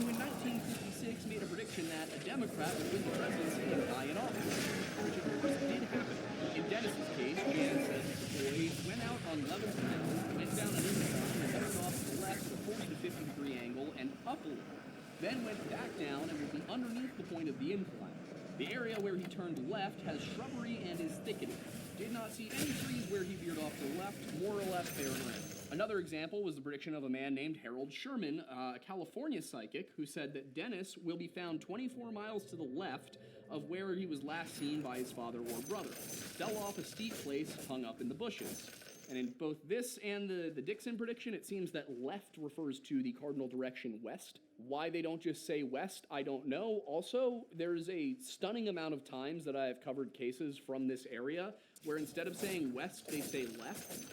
in 1956 made a prediction that a Democrat would win the presidency and die in office, which of course did happen. In Dennis's case, Jean said that the boy went out on level ground, went down an incline, and turned off to the left at a 40 to 50 degree angle and up a little, then went back down and would be underneath the point of the incline. The area where he turned left has shrubbery and is thicketed. Did not see any trees where he veered off to the left, more or less fair ground. Another example was the prediction of a man named Harold Sherman, a California psychic, who said that Dennis will be found 24 miles to the left of where he was last seen by his father or brother. Fell off a steep place, hung up in the bushes. And in both this and the Dixon prediction, it seems that left refers to the cardinal direction west. Why they don't just say west, I don't know. Also, there's a stunning amount of times that I have covered cases from this area where instead of saying west, they say left.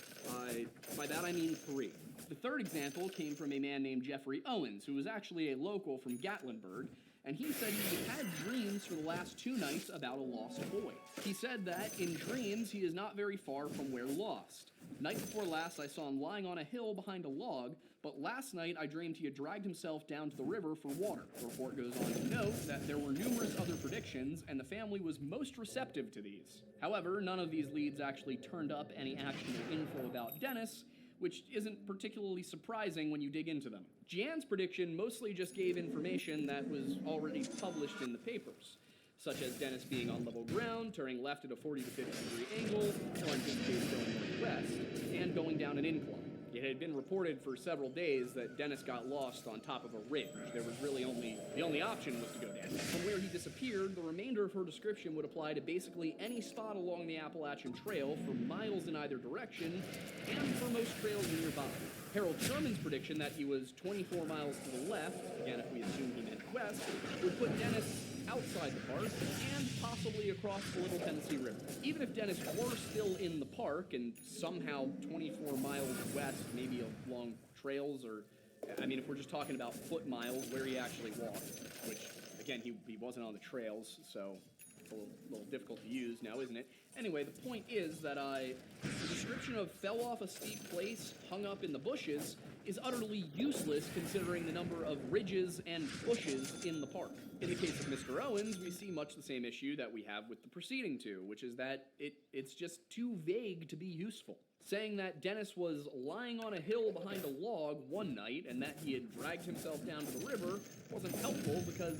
By that I mean 3. The third example came from a man named Jeffrey Owens, who was actually a local from Gatlinburg, and he said he had dreams for the last 2 nights about a lost boy. He said that in dreams he is not very far from where lost. Night before last I saw him lying on a hill behind a log, but last night I dreamed he had dragged himself down to the river for water. The report goes on to note that there were numerous other predictions, and the family was most receptive to these. However, none of these leads actually turned up any actionable info about Dennis, which isn't particularly surprising when you dig into them. Jean's prediction mostly just gave information that was already published in the papers, such as Dennis being on level ground, turning left at a 40 to 50 degree angle, or in his case going northwest, and going down an incline. It had been reported for several days that Dennis got lost on top of a ridge. There was really the only option was to go down. From where he disappeared, the remainder of her description would apply to basically any spot along the Appalachian Trail for miles in either direction, and for most trails nearby. Harold Sherman's prediction that he was 24 miles to the left, again if we assume he meant west, would put Dennis outside the park and possibly across the Little Tennessee River. Even if Dennis were still in the park and somehow 24 miles west, maybe along trails, or, I mean, if we're just talking about foot miles where he actually walked, which, again, he wasn't on the trails, so it's a little difficult to use now, isn't it? Anyway, the point is that the description of fell off a steep place, hung up in the bushes, is utterly useless considering the number of ridges and bushes in the park. In the case of Mr. Owens, we see much the same issue that we have with the preceding two, which is that it's just too vague to be useful. Saying that Dennis was lying on a hill behind a log one night and that he had dragged himself down to the river wasn't helpful because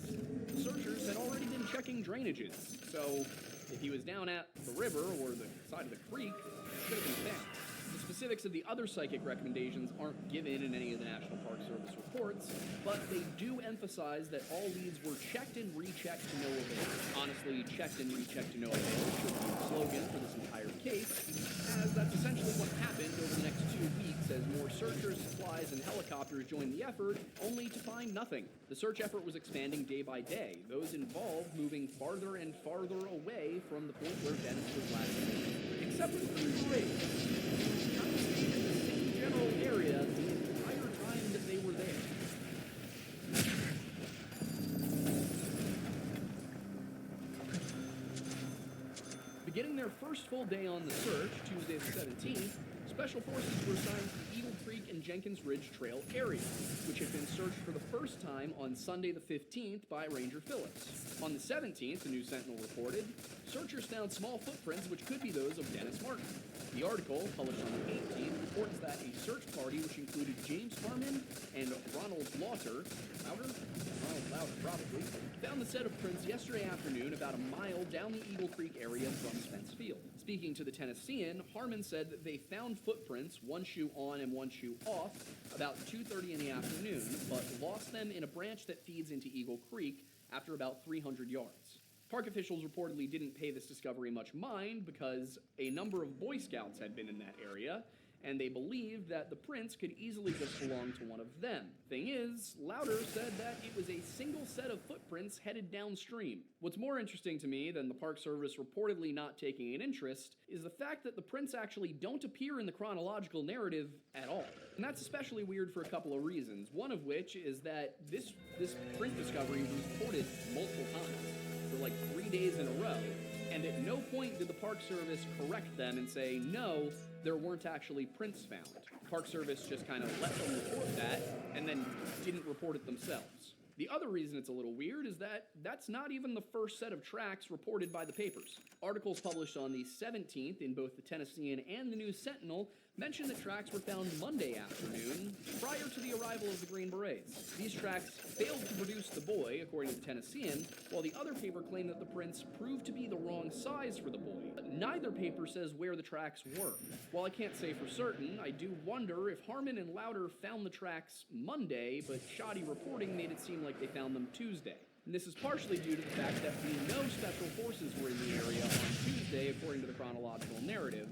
the searchers had already been checking drainages. So if he was down at the river or the side of the creek, it should have been found. The specifics of the other psychic recommendations aren't given in any of the National Park Service reports, but they do emphasize that all leads were checked and rechecked to no avail. Honestly, checked and rechecked to no avail should be the slogan for this entire case, as that's essentially what happened over the next 2 weeks as more searchers, supplies, and helicopters joined the effort, only to find nothing. The search effort was expanding day by day, those involved moving farther and farther away from the point where Dennis was last seen, except for the Green Parade. Kind of stayed in the same general area the entire time that they were there. Beginning their first full day on the search, Tuesday the 17th, Special Forces were assigned to the Eagle Creek and Jenkins Ridge Trail area, which had been searched for the first time on Sunday the 15th by Ranger Phillips. On the 17th, the News Sentinel reported, searchers found small footprints which could be those of Dennis Martin. The article, published on the 18th, reports that a search party which included James Harmon and Ronald Lauder, probably, found the set of prints yesterday afternoon about a mile down the Eagle Creek area from Spence Field. Speaking to the Tennessean, Harmon said that they found footprints, one shoe on and one shoe off, about 2:30 in the afternoon, but lost them in a branch that feeds into Eagle Creek after about 300 yards. Park officials reportedly didn't pay this discovery much mind because a number of Boy Scouts had been in that area, and they believed that the prints could easily just belong to one of them. Thing is, Lauder said that it was a single set of footprints headed downstream. What's more interesting to me than the Park Service reportedly not taking an interest is the fact that the prints actually don't appear in the chronological narrative at all. And that's especially weird for a couple of reasons, one of which is that this print discovery was reported multiple times, for like 3 days in a row, and at no point did the Park Service correct them and say, no, there weren't actually prints found. Park Service just kind of let them report that, and then didn't report it themselves. The other reason it's a little weird is that that's not even the first set of tracks reported by the papers. Articles published on the 17th in both the Tennessean and the News Sentinel mentioned that tracks were found Monday afternoon, prior to the arrival of the Green Berets. These tracks failed to produce the boy, according to the Tennessean, while the other paper claimed that the prints proved to be the wrong size for the boy. Neither paper says where the tracks were. While I can't say for certain, I do wonder if Harmon and Lauder found the tracks Monday, but shoddy reporting made it seem like they found them Tuesday. And this is partially due to the fact that we know Special Forces were in the area on Tuesday, according to the chronological narrative.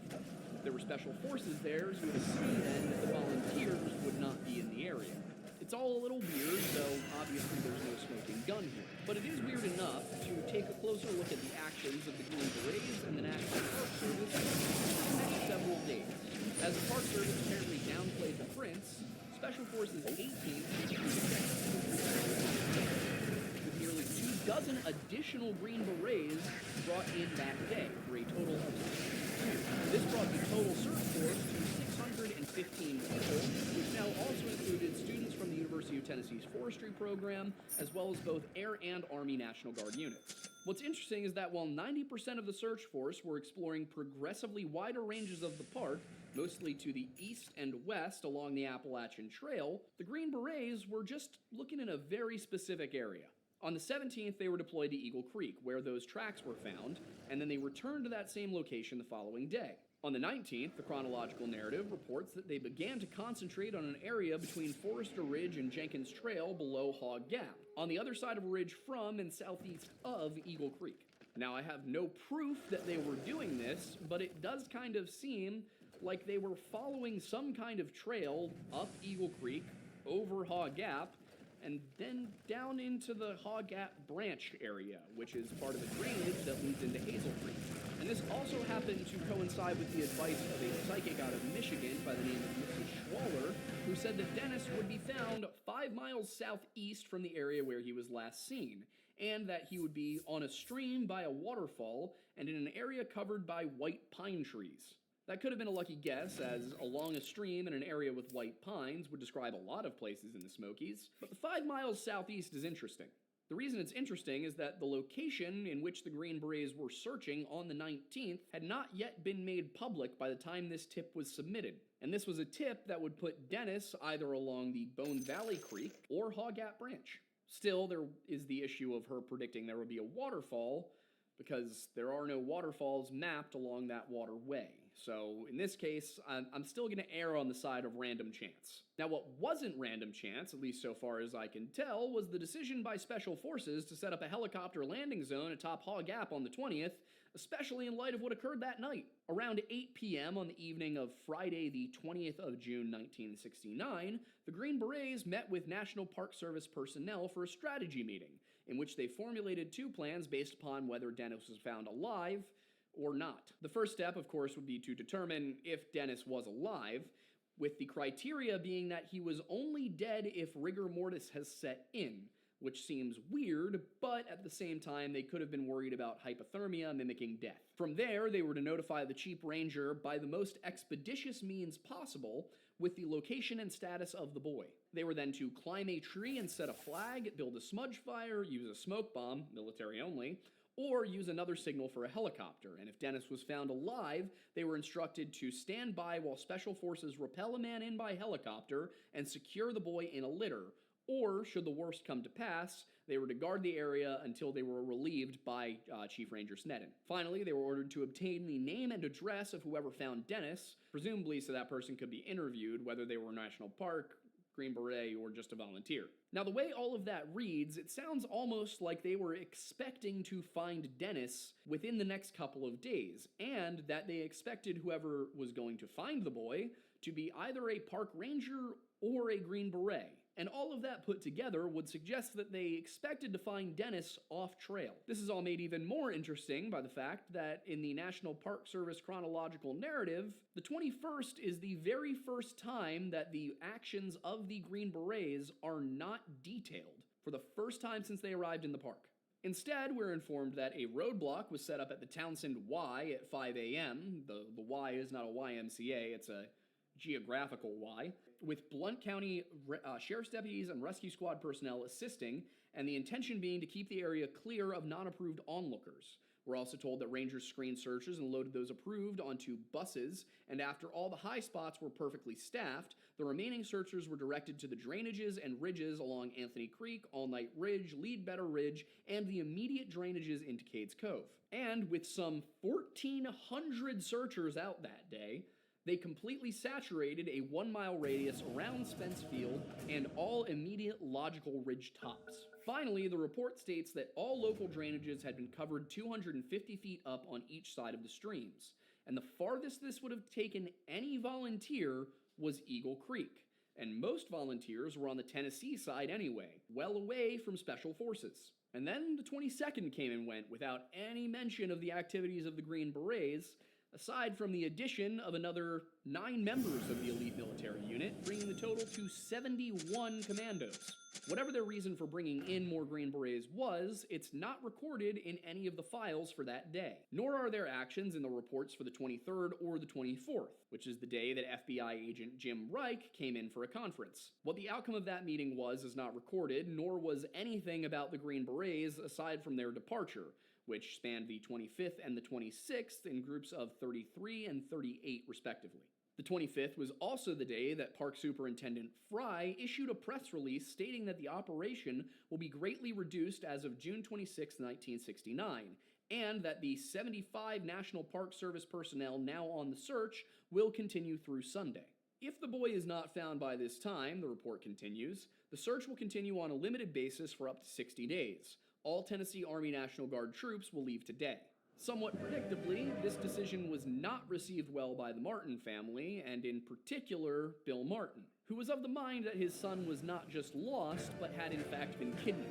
There were Special Forces there, so you would assume then that the volunteers would not be in the area. It's all a little weird, though obviously there's no smoking gun here. But it is weird enough to take a closer look at the actions of the Green Berets and the National Park Service for the next several days. As the Park Service apparently downplayed the prints, Special Forces 18th with nearly 24 additional Green Berets brought in that day, for a total of 62. This brought the total search force to 615 people, which now also included students from the University of Tennessee's forestry program, as well as both Air and Army National Guard units. What's interesting is that while 90% of the search force were exploring progressively wider ranges of the park, mostly to the east and west along the Appalachian Trail, the Green Berets were just looking in a very specific area. On the 17th, they were deployed to Eagle Creek, where those tracks were found, and then they returned to that same location the following day. On the 19th, the chronological narrative reports that they began to concentrate on an area between Forester Ridge and Jenkins Trail below Hog Gap, on the other side of a ridge from and southeast of Eagle Creek. Now, I have no proof that they were doing this, but it does kind of seem like they were following some kind of trail up Eagle Creek, over Hog Gap, and then down into the Hog Gap branch area, which is part of the drainage that leads into Hazel Creek. And this also happened to coincide with the advice of a psychic out of Michigan by the name of Mrs. Schwaller, who said that Dennis would be found 5 miles southeast from the area where he was last seen, and that he would be on a stream by a waterfall and in an area covered by white pine trees. That could have been a lucky guess, as along a stream in an area with white pines would describe a lot of places in the Smokies, but the 5 miles southeast is interesting. The reason it's interesting is that the location in which the Green Berets were searching on the 19th had not yet been made public by the time this tip was submitted. And this was a tip that would put Dennis either along the Bone Valley Creek or Hog Gap Branch. Still, there is the issue of her predicting there would be a waterfall, because there are no waterfalls mapped along that waterway. So in this case, I'm still going to err on the side of random chance. Now, what wasn't random chance, at least so far as I can tell, was the decision by Special Forces to set up a helicopter landing zone atop Hog Gap on the 20th, especially in light of what occurred that night. Around 8 p.m. on the evening of Friday, the 20th of June, 1969, the Green Berets met with National Park Service personnel for a strategy meeting, in which they formulated 2 plans based upon whether Dennis was found alive or not. The first step, of course, would be to determine if Dennis was alive, with the criteria being that he was only dead if rigor mortis has set in, which seems weird, but at the same time, they could have been worried about hypothermia mimicking death. From there, they were to notify the Chief Ranger by the most expeditious means possible with the location and status of the boy. They were then to climb a tree and set a flag, build a smudge fire, use a smoke bomb, military only, or use another signal for a helicopter, and if Dennis was found alive, they were instructed to stand by while Special Forces rappel a man in by helicopter and secure the boy in a litter, or, should the worst come to pass, they were to guard the area until they were relieved by Chief Ranger Sneddon. Finally, they were ordered to obtain the name and address of whoever found Dennis, presumably so that person could be interviewed, whether they were National Park, Green Beret, or just a volunteer. Now, the way all of that reads, it sounds almost like they were expecting to find Dennis within the next couple of days, and that they expected whoever was going to find the boy to be either a park ranger or a Green Beret. And all of that put together would suggest that they expected to find Dennis off trail. This is all made even more interesting by the fact that in the National Park Service chronological narrative, the 21st is the very first time that the actions of the Green Berets are not detailed, for the first time since they arrived in the park. Instead, we're informed that a roadblock was set up at the Townsend Y at 5 a.m. The Y is not a YMCA, it's a geographical Y, with Blount County Sheriff's deputies and rescue squad personnel assisting, and the intention being to keep the area clear of non-approved onlookers. We're also told that rangers screened searchers and loaded those approved onto buses, and after all the high spots were perfectly staffed, the remaining searchers were directed to the drainages and ridges along Anthony Creek, All Night Ridge, Leadbetter Ridge, and the immediate drainages into Cades Cove. And with some 1,400 searchers out that day, they completely saturated a 1-mile radius around Spence Field and all immediate logical ridge tops. Finally, the report states that all local drainages had been covered 250 feet up on each side of the streams, and the farthest this would have taken any volunteer was Eagle Creek, and most volunteers were on the Tennessee side anyway, well away from Special Forces. And then the 22nd came and went without any mention of the activities of the Green Berets, aside from the addition of another 9 members of the elite military unit, bringing the total to 71 commandos. Whatever their reason for bringing in more Green Berets was, it's not recorded in any of the files for that day. Nor are there actions in the reports for the 23rd or the 24th, which is the day that FBI agent Jim Reich came in for a conference. What the outcome of that meeting was is not recorded, nor was anything about the Green Berets aside from their departure, which spanned the 25th and the 26th in groups of 33 and 38 respectively. The 25th was also the day that Park Superintendent Fry issued a press release stating that the operation will be greatly reduced as of June 26, 1969, and that the 75 National Park Service personnel now on the search will continue through Sunday. If the boy is not found by this time, the report continues, the search will continue on a limited basis for up to 60 days. All Tennessee Army National Guard troops will leave today. Somewhat predictably, this decision was not received well by the Martin family, and in particular, Bill Martin, who was of the mind that his son was not just lost, but had in fact been kidnapped.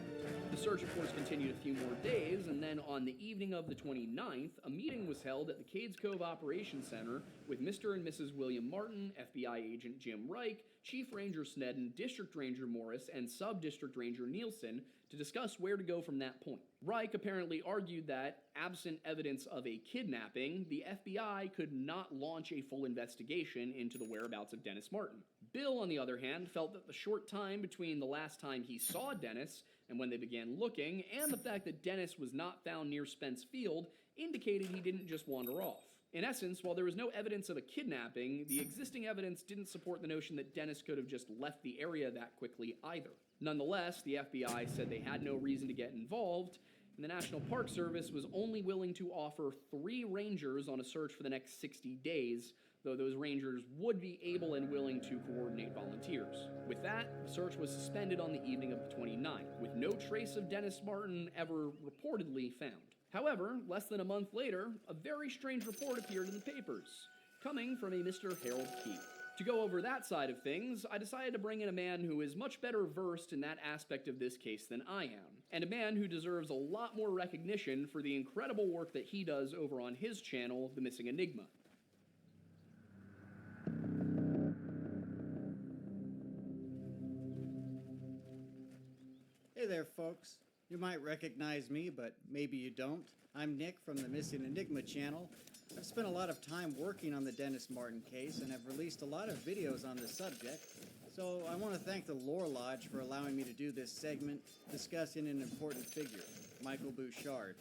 The search, of course, continued a few more days, and then on the evening of the 29th, a meeting was held at the Cades Cove Operations Center with Mr. and Mrs. William Martin, FBI agent Jim Reich, Chief Ranger Snedden, District Ranger Morris, and Sub-District Ranger Nielsen to discuss where to go from that point. Reich apparently argued that, absent evidence of a kidnapping, the FBI could not launch a full investigation into the whereabouts of Dennis Martin. Bill, on the other hand, felt that the short time between the last time he saw Dennis and when they began looking, and the fact that Dennis was not found near Spence Field, indicated he didn't just wander off. In essence, while there was no evidence of a kidnapping, the existing evidence didn't support the notion that Dennis could have just left the area that quickly either. Nonetheless, the FBI said they had no reason to get involved, and the National Park Service was only willing to offer 3 rangers on a search for the next 60 days, though those rangers would be able and willing to coordinate volunteers. With that, the search was suspended on the evening of the 29th, with no trace of Dennis Martin ever reportedly found. However, less than a month later, a very strange report appeared in the papers, coming from a Mr. Harold Key. To go over that side of things, I decided to bring in a man who is much better versed in that aspect of this case than I am, and a man who deserves a lot more recognition for the incredible work that he does over on his channel, The Missing Enigma. Hey there, folks. You might recognize me, but maybe you don't. I'm Nick from the Missing Enigma channel. I've spent a lot of time working on the Dennis Martin case and have released a lot of videos on the subject, so I want to thank the Lore Lodge for allowing me to do this segment discussing an important figure, Michael Bouchard,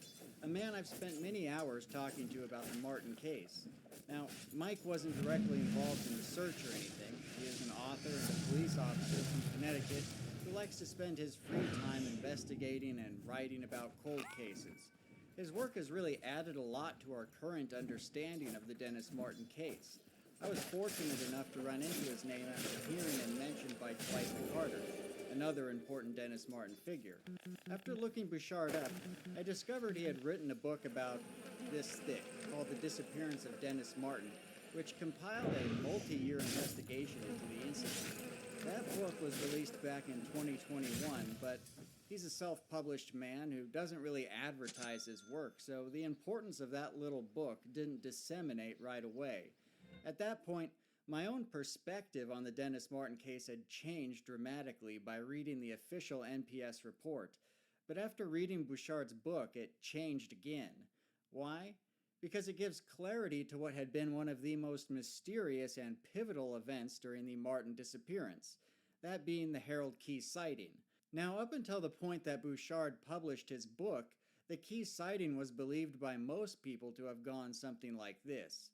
a man I've spent many hours talking to about the Martin case. Now, Mike wasn't directly involved in the search or anything. He is an author and a police officer from Connecticut who likes to spend his free time investigating and writing about cold cases. His work has really added a lot to our current understanding of the Dennis Martin case. I was fortunate enough to run into his name after hearing him mentioned by Dwight McCarter, another important Dennis Martin figure. After looking Bouchard up, I discovered he had written a book about this thick, called The Disappearance of Dennis Martin, which compiled a multi-year investigation into the incident. That book was released back in 2021, but he's a self-published man who doesn't really advertise his work, so the importance of that little book didn't disseminate right away. At that point, my own perspective on the Dennis Martin case had changed dramatically by reading the official NPS report, but after reading Bouchard's book, it changed again. Why? Because it gives clarity to what had been one of the most mysterious and pivotal events during the Martin disappearance, that being the Harold Key sighting. Now, up until the point that Bouchard published his book, the Key sighting was believed by most people to have gone something like this.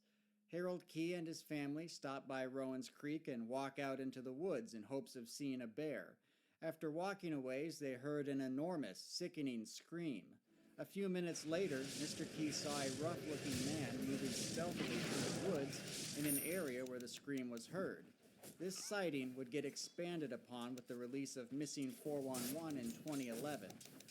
Harold Key and his family stop by Rowan's Creek and walk out into the woods in hopes of seeing a bear. After walking a ways, they heard an enormous, sickening scream. A few minutes later, Mr. Key saw a rough-looking man moving stealthily through the woods in an area where the scream was heard. This sighting would get expanded upon with the release of Missing 411 in 2011,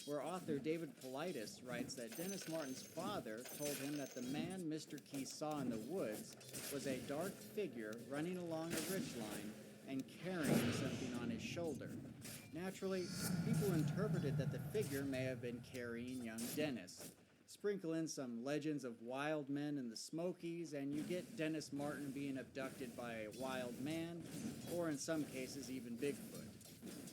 where author David Politis writes that Dennis Martin's father told him that the man Mr. Key saw in the woods was a dark figure running along a ridgeline and carrying something on his shoulder. Naturally, people interpreted that the figure may have been carrying young Dennis. Sprinkle in some legends of wild men in the Smokies, and you get Dennis Martin being abducted by a wild man, or in some cases even Bigfoot.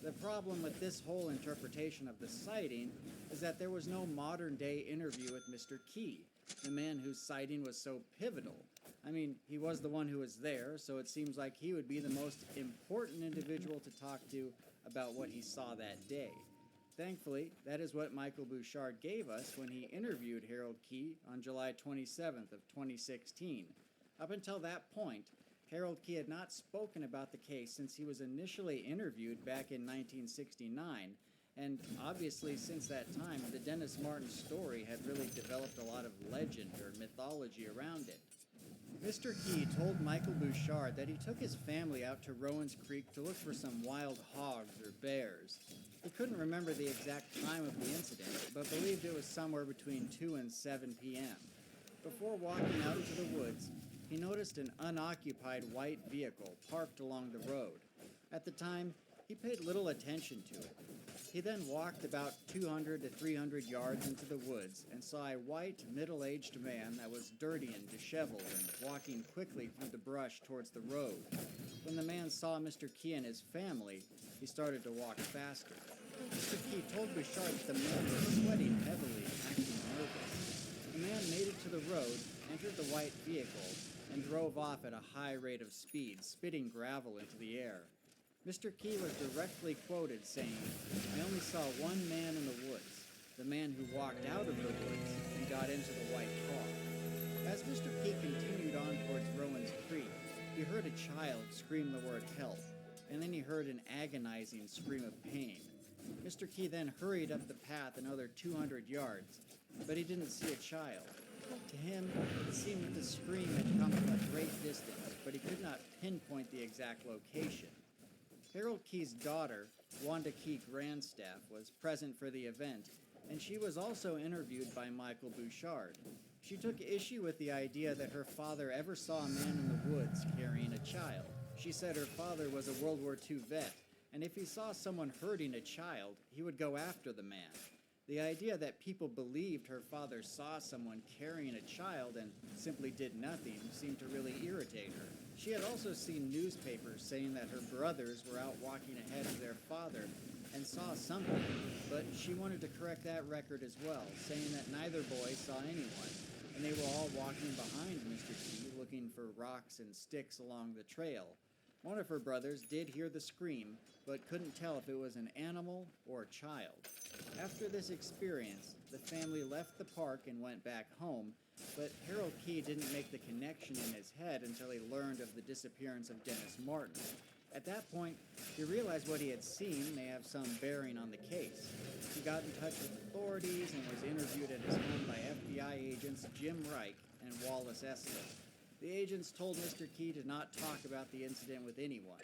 The problem with this whole interpretation of the sighting is that there was no modern-day interview with Mr. Key, the man whose sighting was so pivotal. I mean, he was the one who was there, so it seems like he would be the most important individual to talk to about what he saw that day. Thankfully, that is what Michael Bouchard gave us when he interviewed Harold Key on July 27th of 2016. Up until that point, Harold Key had not spoken about the case since he was initially interviewed back in 1969, And obviously, since that time, the Dennis Martin story had really developed a lot of legend or mythology around it. Mr. Key told Michael Bouchard that he took his family out to Rowan's Creek to look for some wild hogs or bears. He couldn't remember the exact time of the incident, but believed it was somewhere between 2 and 7 p.m. Before walking out into the woods, he noticed an unoccupied white vehicle parked along the road. At the time, he paid little attention to it. He then walked about 200 to 300 yards into the woods and saw a white, middle-aged man that was dirty and disheveled and walking quickly through the brush towards the road. When the man saw Mr. Key and his family, he started to walk faster. Mr. Key told Bouchard that the man was sweating heavily and acting nervous. The man made it to the road, entered the white vehicle, and drove off at a high rate of speed, spitting gravel into the air. Mr. Key was directly quoted saying, "I only saw one man in the woods, the man who walked out of the woods and got into the white car." As Mr. Key continued on towards Rowan's Creek, he heard a child scream the word help, and then he heard an agonizing scream of pain. Mr. Key then hurried up the path another 200 yards, but he didn't see a child. To him, it seemed that the scream had come from a great distance, but he could not pinpoint the exact location. Harold Key's daughter, Wanda Key Grandstaff, was present for the event, and she was also interviewed by Michael Bouchard. She took issue with the idea that her father ever saw a man in the woods carrying a child. She said her father was a World War II vet, and if he saw someone hurting a child, he would go after the man. The idea that people believed her father saw someone carrying a child and simply did nothing seemed to really irritate her. She had also seen newspapers saying that her brothers were out walking ahead of their father and saw something, but she wanted to correct that record as well, saying that neither boy saw anyone, and they were all walking behind Mr. Key looking for rocks and sticks along the trail. One of her brothers did hear the scream, but couldn't tell if it was an animal or a child. After this experience, the family left the park and went back home, but Harold Key didn't make the connection in his head until he learned of the disappearance of Dennis Martin. At that point, he realized what he had seen may have some bearing on the case. He got in touch with authorities and was interviewed at his home by FBI agents Jim Reich and Wallace Esler. The agents told Mr. Key to not talk about the incident with anyone.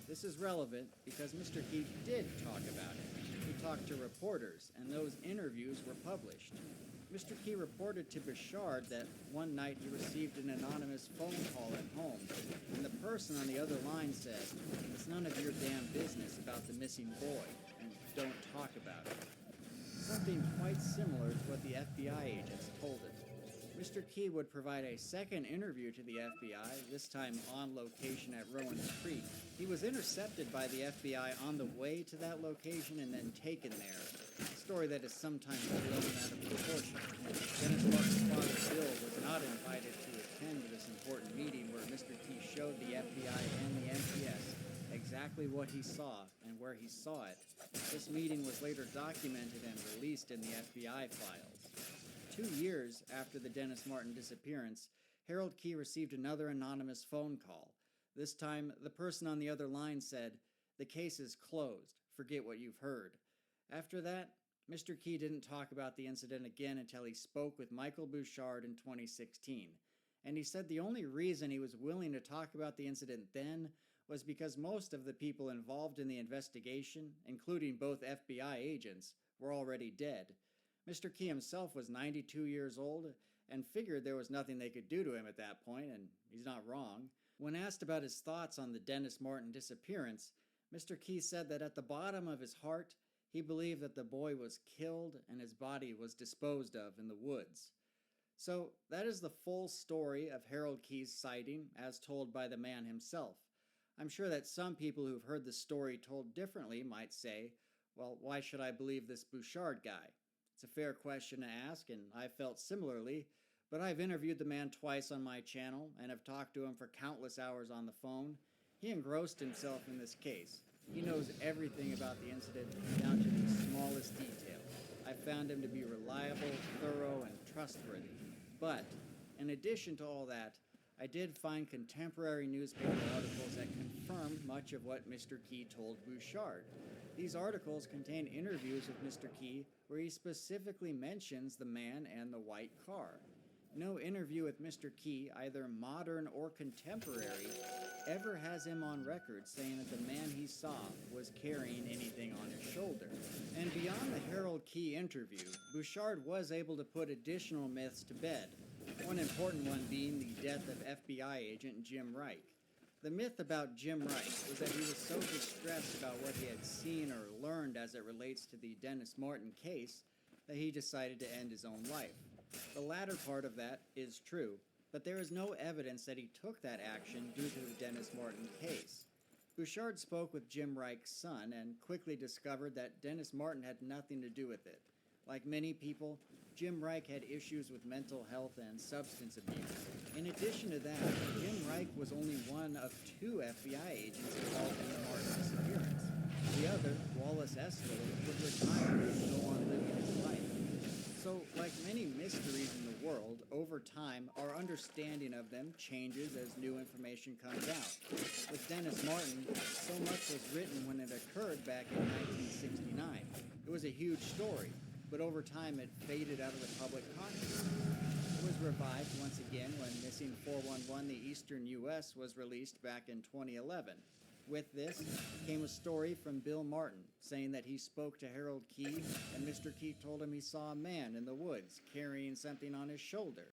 This is relevant because Mr. Key did talk about it. He talked to reporters, and those interviews were published. Mr. Key reported to Bouchard that one night he received an anonymous phone call at home, and the person on the other line said, "It's none of your damn business about the missing boy, and don't talk about it." Something quite similar to what the FBI agents told him. Mr. Key would provide a second interview to the FBI, this time on location at Rowan's Creek. He was intercepted by the FBI on the way to that location and then taken there, a story that is sometimes blown out of proportion. Dennis Martin's father, Bill, was not invited to attend this important meeting where Mr. Key showed the FBI and the NPS exactly what he saw and where he saw it. This meeting was later documented and released in the FBI files. 2 years after the Dennis Martin disappearance, Harold Key received another anonymous phone call. This time, the person on the other line said, "The case is closed. Forget what you've heard." After that, Mr. Key didn't talk about the incident again until he spoke with Michael Bouchard in 2016. And he said the only reason he was willing to talk about the incident then was because most of the people involved in the investigation, including both FBI agents, were already dead. Mr. Key himself was 92 years old and figured there was nothing they could do to him at that point, and he's not wrong. When asked about his thoughts on the Dennis Martin disappearance, Mr. Key said that at the bottom of his heart, he believed that the boy was killed and his body was disposed of in the woods. So that is the full story of Harold Key's sighting as told by the man himself. I'm sure that some people who've heard the story told differently might say, well, why should I believe this Bouchard guy? It's a fair question to ask, and I felt similarly, but I've interviewed the man twice on my channel and have talked to him for countless hours on the phone. He engrossed himself in this case. He knows everything about the incident down to the smallest detail. I found him to be reliable, thorough, and trustworthy. But, in addition to all that, I did find contemporary newspaper articles that confirmed much of what Mr. Key told Bouchard. These articles contain interviews with Mr. Key where he specifically mentions the man and the white car. No interview with Mr. Key, either modern or contemporary, ever has him on record saying that the man he saw was carrying anything on his shoulder. And beyond the Harold Key interview, Bouchard was able to put additional myths to bed, one important one being the death of FBI agent Jim Reich. The myth about Jim Reich was that he was so distressed about what he had seen or learned as it relates to the Dennis Martin case that he decided to end his own life. The latter part of that is true, but there is no evidence that he took that action due to the Dennis Martin case. Bouchard spoke with Jim Reich's son and quickly discovered that Dennis Martin had nothing to do with it. Like many people, Jim Reich had issues with mental health and substance abuse. In addition to that, Jim Reich was only one of 2 FBI agents involved in the Martin disappearance. The other, Wallace Estler, was retired and go on living his life. So, like many mysteries in the world, over time, our understanding of them changes as new information comes out. With Dennis Martin, so much was written when it occurred back in 1969. It was a huge story, but over time it faded out of the public consciousness. It was revived once again when Missing 411 The Eastern U.S. was released back in 2011. With this came a story from Bill Martin saying that he spoke to Harold Key and Mr. Key told him he saw a man in the woods carrying something on his shoulder.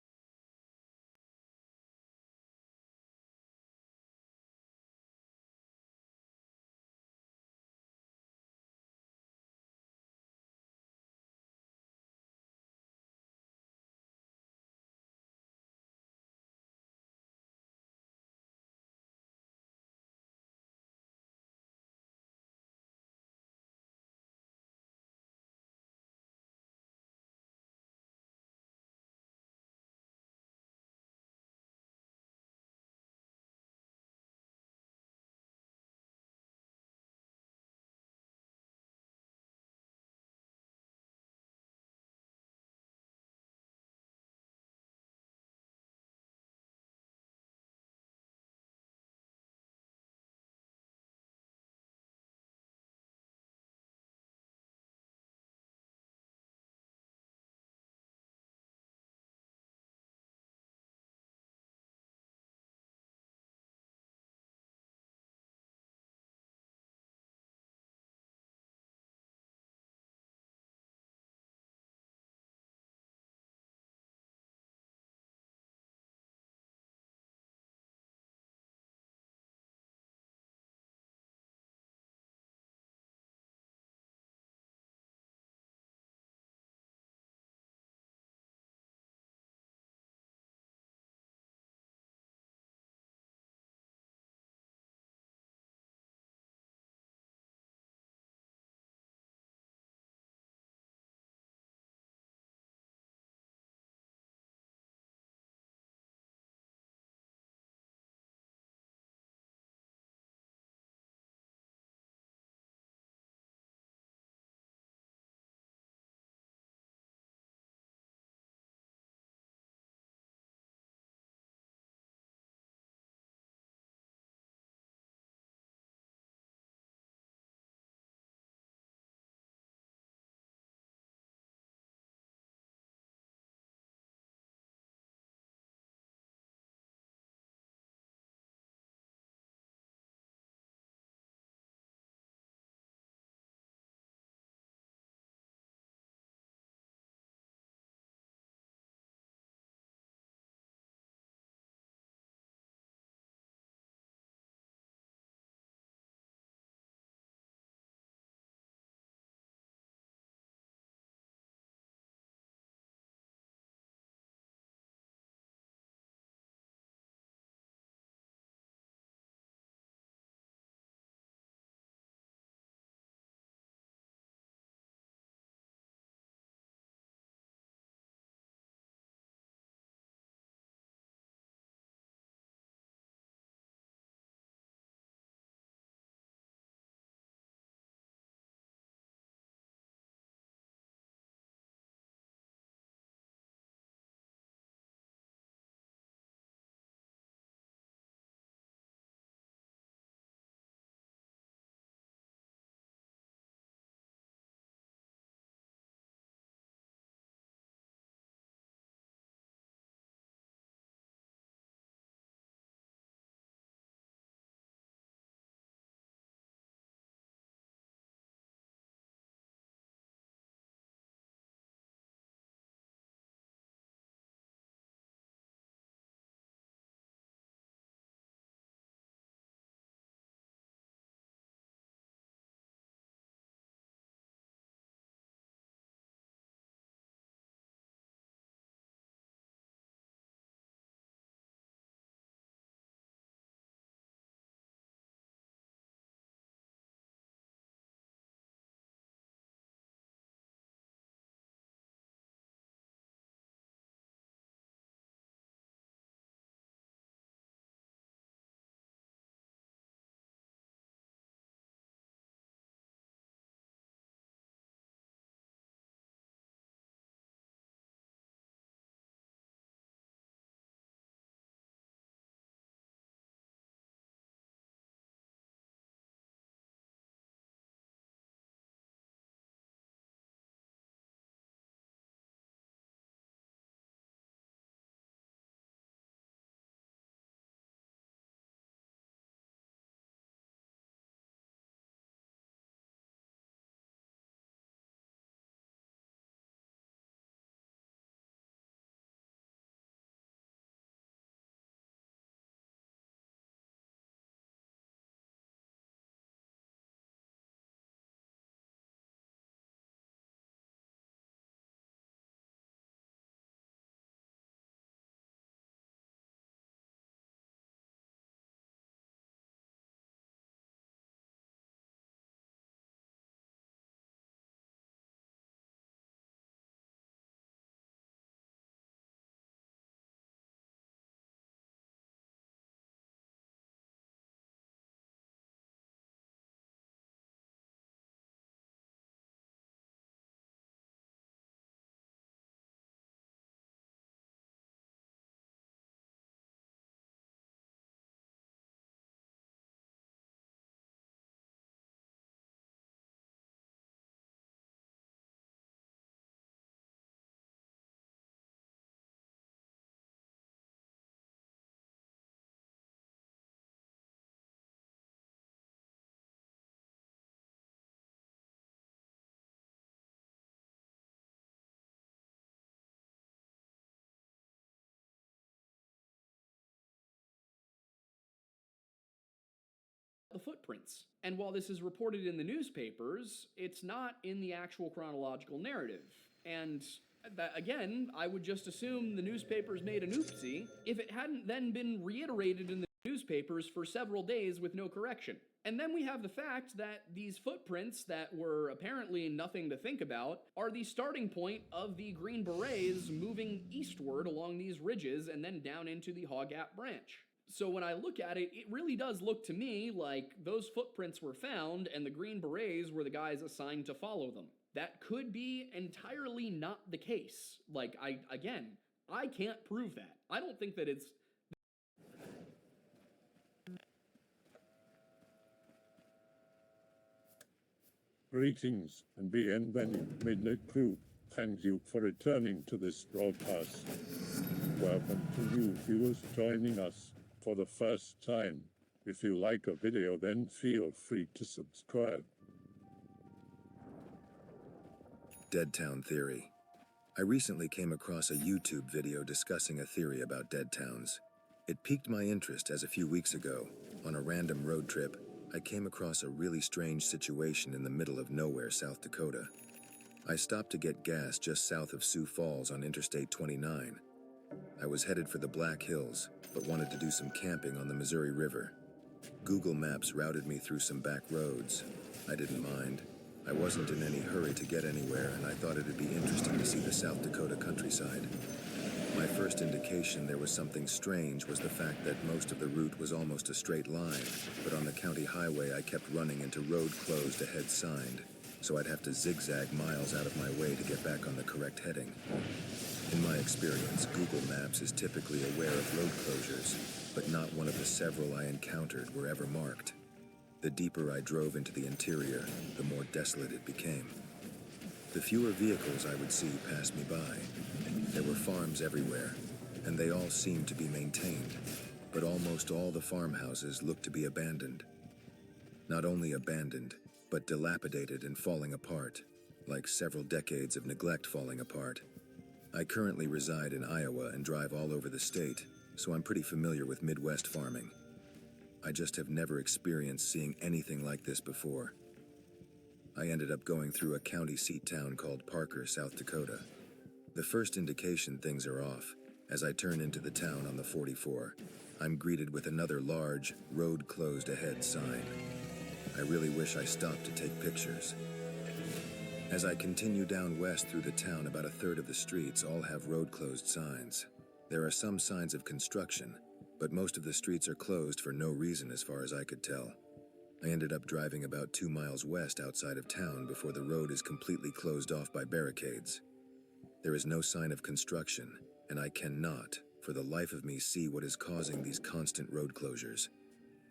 the footprints. And while this is reported in the newspapers, it's not in the actual chronological narrative. And that, again, I would just assume the newspapers made an oopsie if it hadn't then been reiterated in the newspapers for several days with no correction. And then we have the fact that these footprints that were apparently nothing to think about are the starting point of the Green Berets moving eastward along these ridges and then down into the Haw Gap branch. So when I look at it, it really does look to me like those footprints were found and the Green Berets were the guys assigned to follow them. That could be entirely not the case. Like, I can't prove that. I don't think that it's... Greetings and bienvenue, Midnight Crew. Thank you for returning to this broadcast. Welcome to new viewers joining us for the first time. If you like a video, then feel free to subscribe. Dead Town Theory. I recently came across a YouTube video discussing a theory about dead towns. It piqued my interest as a few weeks ago, on a random road trip, I came across a really strange situation in the middle of nowhere, South Dakota. I stopped to get gas just south of Sioux Falls on Interstate 29. I was headed for the Black Hills, but wanted to do some camping on the Missouri River. Google Maps routed me through some back roads. I didn't mind. I wasn't in any hurry to get anywhere, and I thought it'd be interesting to see the South Dakota countryside. My first indication there was something strange was the fact that most of the route was almost a straight line, but on the county highway I kept running into road closed ahead signed, so I'd have to zigzag miles out of my way to get back on the correct heading. In my experience, Google Maps is typically aware of road closures, but not one of the several I encountered were ever marked. The deeper I drove into the interior, the more desolate it became. The fewer vehicles I would see passed me by. There were farms everywhere, and they all seemed to be maintained, but almost all the farmhouses looked to be abandoned. Not only abandoned, but dilapidated and falling apart, like several decades of neglect falling apart. I currently reside in Iowa and drive all over the state, so I'm pretty familiar with Midwest farming. I just have never experienced seeing anything like this before. I ended up going through a county seat town called Parker, South Dakota. The first indication things are off. As I turn into the town on the 44, I'm greeted with another large, road closed ahead sign. I really wish I stopped to take pictures. As I continue down west through the town, about a third of the streets all have road closed signs. There are some signs of construction, but most of the streets are closed for no reason as far as I could tell. I ended up driving about 2 miles west outside of town before the road is completely closed off by barricades. There is no sign of construction, and I cannot, for the life of me, see what is causing these constant road closures.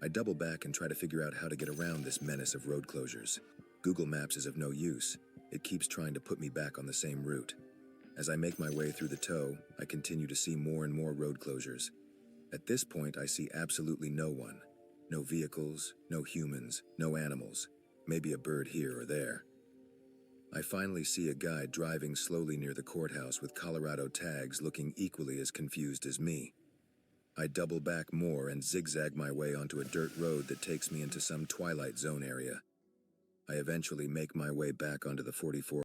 I double back and try to figure out how to get around this menace of road closures. Google Maps is of no use. It keeps trying to put me back on the same route. As I make my way through the tow, I continue to see more and more road closures. At this point, I see absolutely no one. No vehicles, no humans, no animals, maybe a bird here or there. I finally see a guy driving slowly near the courthouse with Colorado tags, looking equally as confused as me. I double back more and zigzag my way onto a dirt road that takes me into some Twilight Zone area. I eventually make my way back onto the 44